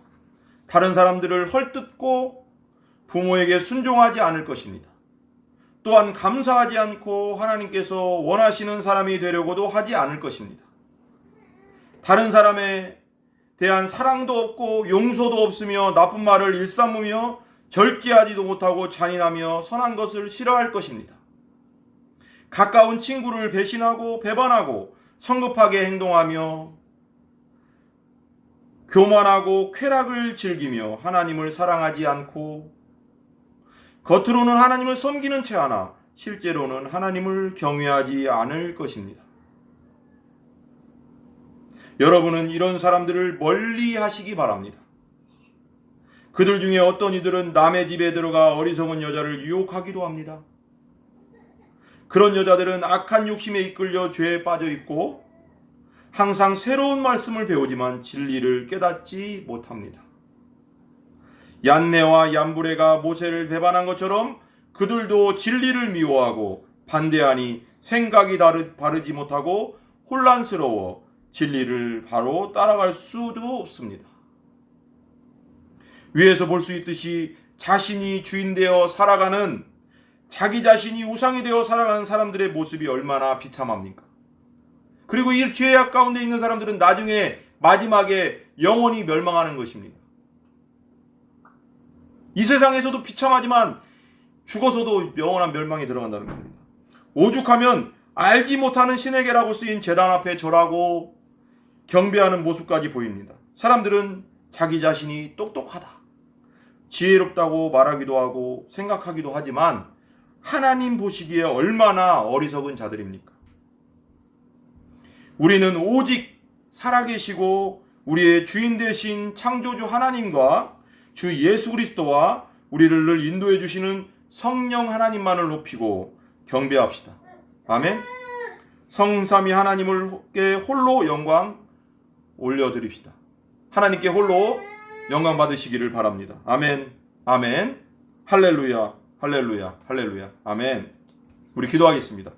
다른 사람들을 헐뜯고 부모에게 순종하지 않을 것입니다. 또한 감사하지 않고 하나님께서 원하시는 사람이 되려고도 하지 않을 것입니다. 다른 사람에 대한 사랑도 없고 용서도 없으며 나쁜 말을 일삼으며 절제하지도 못하고 잔인하며 선한 것을 싫어할 것입니다. 가까운 친구를 배신하고 배반하고 성급하게 행동하며 교만하고 쾌락을 즐기며 하나님을 사랑하지 않고 겉으로는 하나님을 섬기는 채 하나 실제로는 하나님을 경외하지 않을 것입니다. 여러분은 이런 사람들을 멀리 하시기 바랍니다. 그들 중에 어떤 이들은 남의 집에 들어가 어리석은 여자를 유혹하기도 합니다. 그런 여자들은 악한 욕심에 이끌려 죄에 빠져 있고 항상 새로운 말씀을 배우지만 진리를 깨닫지 못합니다. 얀네와 얀브레가 모세를 배반한 것처럼 그들도 진리를 미워하고 반대하니 생각이 바르지 못하고 혼란스러워 진리를 바로 따라갈 수도 없습니다. 위에서 볼 수 있듯이 자신이 주인 되어 살아가는, 자기 자신이 우상이 되어 살아가는 사람들의 모습이 얼마나 비참합니까? 그리고 이 죄악 가운데 있는 사람들은 나중에 마지막에 영원히 멸망하는 것입니다. 이 세상에서도 비참하지만 죽어서도 영원한 멸망에 들어간다는 겁니다. 오죽하면 알지 못하는 신에게라고 쓰인 제단 앞에 절하고 경배하는 모습까지 보입니다. 사람들은 자기 자신이 똑똑하다, 지혜롭다고 말하기도 하고 생각하기도 하지만 하나님 보시기에 얼마나 어리석은 자들입니까? 우리는 오직 살아계시고 우리의 주인 되신 창조주 하나님과 주 예수 그리스도와 우리를 늘 인도해 주시는 성령 하나님만을 높이고 경배합시다. 아멘. 성삼위 하나님께 홀로 영광 올려드립시다. 하나님께 홀로 영광 받으시기를 바랍니다. 아멘. 아멘. 할렐루야. 할렐루야. 할렐루야. 아멘. 우리 기도하겠습니다.